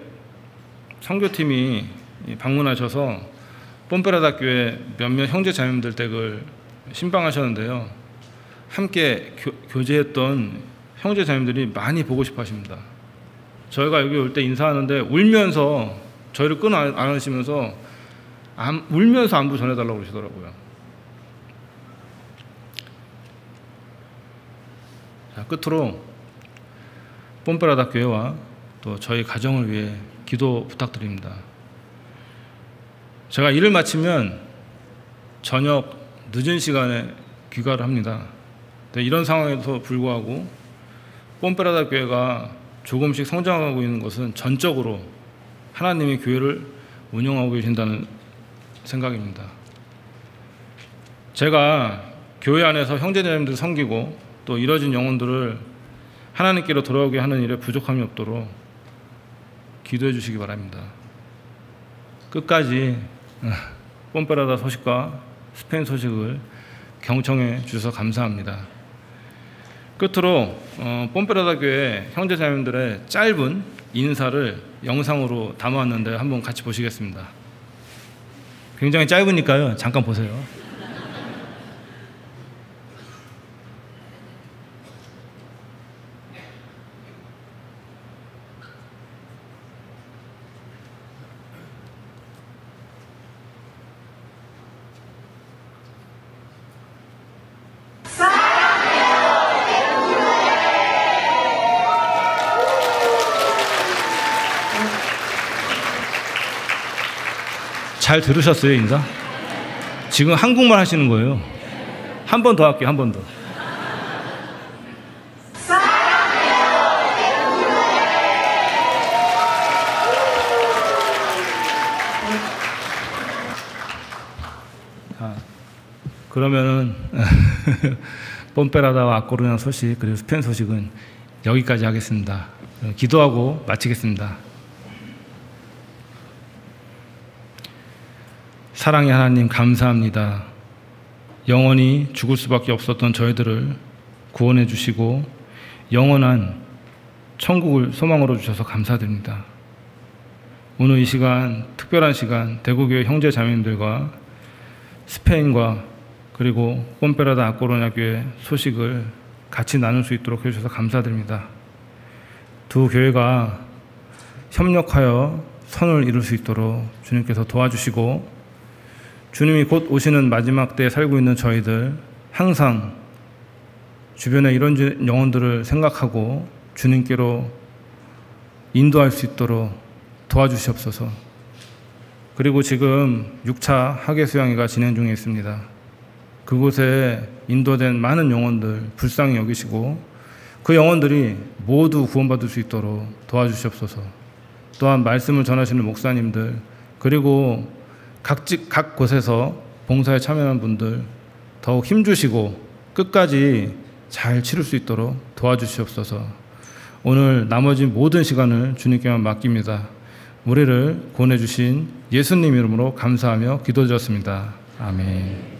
선교팀이 방문하셔서 뽐페라다 교회 몇몇 형제자매님들 댁을 신방하셨는데요. 함께 교제했던 형제자매님들이 많이 보고 싶어 하십니다. 저희가 여기 올 때 인사하는데 울면서 저희를 끊어 안으시면서 울면서 안부 전해달라고 그러시더라고요. 자, 끝으로 뽐페라다 교회와 또 저희 가정을 위해 기도 부탁드립니다. 제가 일을 마치면 저녁 늦은 시간에 귀가를 합니다. 이런 상황에도 불구하고 뽐페라다 교회가 조금씩 성장하고 있는 것은 전적으로 하나님의 교회를 운영하고 계신다는 생각입니다. 제가 교회 안에서 형제자매님들 섬기고 또 이뤄진 영혼들을 하나님께로 돌아오게 하는 일에 부족함이 없도록 기도해 주시기 바랍니다. 끝까지 뽐페라다 소식과 스페인 소식을 경청해 주셔서 감사합니다. 끝으로 뽐페라다 교회 형제자매님들의 짧은 인사를 영상으로 담아왔는데 한번 같이 보시겠습니다. 굉장히 짧으니까요. 잠깐 보세요. 잘 들으셨어요, 인사? 지금 한국말 하시는 거예요. 한 번 더 할게요, 한 번 더. 자, 그러면은 뽐페라다와 아꼬르냐 소식 그리고 스페인 소식은 여기까지 하겠습니다. 기도하고 마치겠습니다. 사랑의 하나님 감사합니다. 영원히 죽을 수밖에 없었던 저희들을 구원해 주시고 영원한 천국을 소망으로 주셔서 감사드립니다. 오늘 이 시간, 특별한 시간, 대구교회 형제 자매님들과 스페인과 그리고 뽐페라다 아꼬르냐 교회 소식을 같이 나눌 수 있도록 해주셔서 감사드립니다. 두 교회가 협력하여 선을 이룰 수 있도록 주님께서 도와주시고 주님이 곧 오시는 마지막 때에 살고 있는 저희들 항상 주변에 이런 영혼들을 생각하고 주님께로 인도할 수 있도록 도와주시옵소서. 그리고 지금 6차 학예 수양회가 진행 중에 있습니다. 그곳에 인도된 많은 영혼들 불쌍히 여기시고 그 영혼들이 모두 구원받을 수 있도록 도와주시옵소서. 또한 말씀을 전하시는 목사님들 그리고 각 곳에서 봉사에 참여한 분들 더욱 힘주시고 끝까지 잘 치를 수 있도록 도와주시옵소서. 오늘 나머지 모든 시간을 주님께만 맡깁니다. 우리를 구원해 주신 예수님 이름으로 감사하며 기도드렸습니다. 아멘.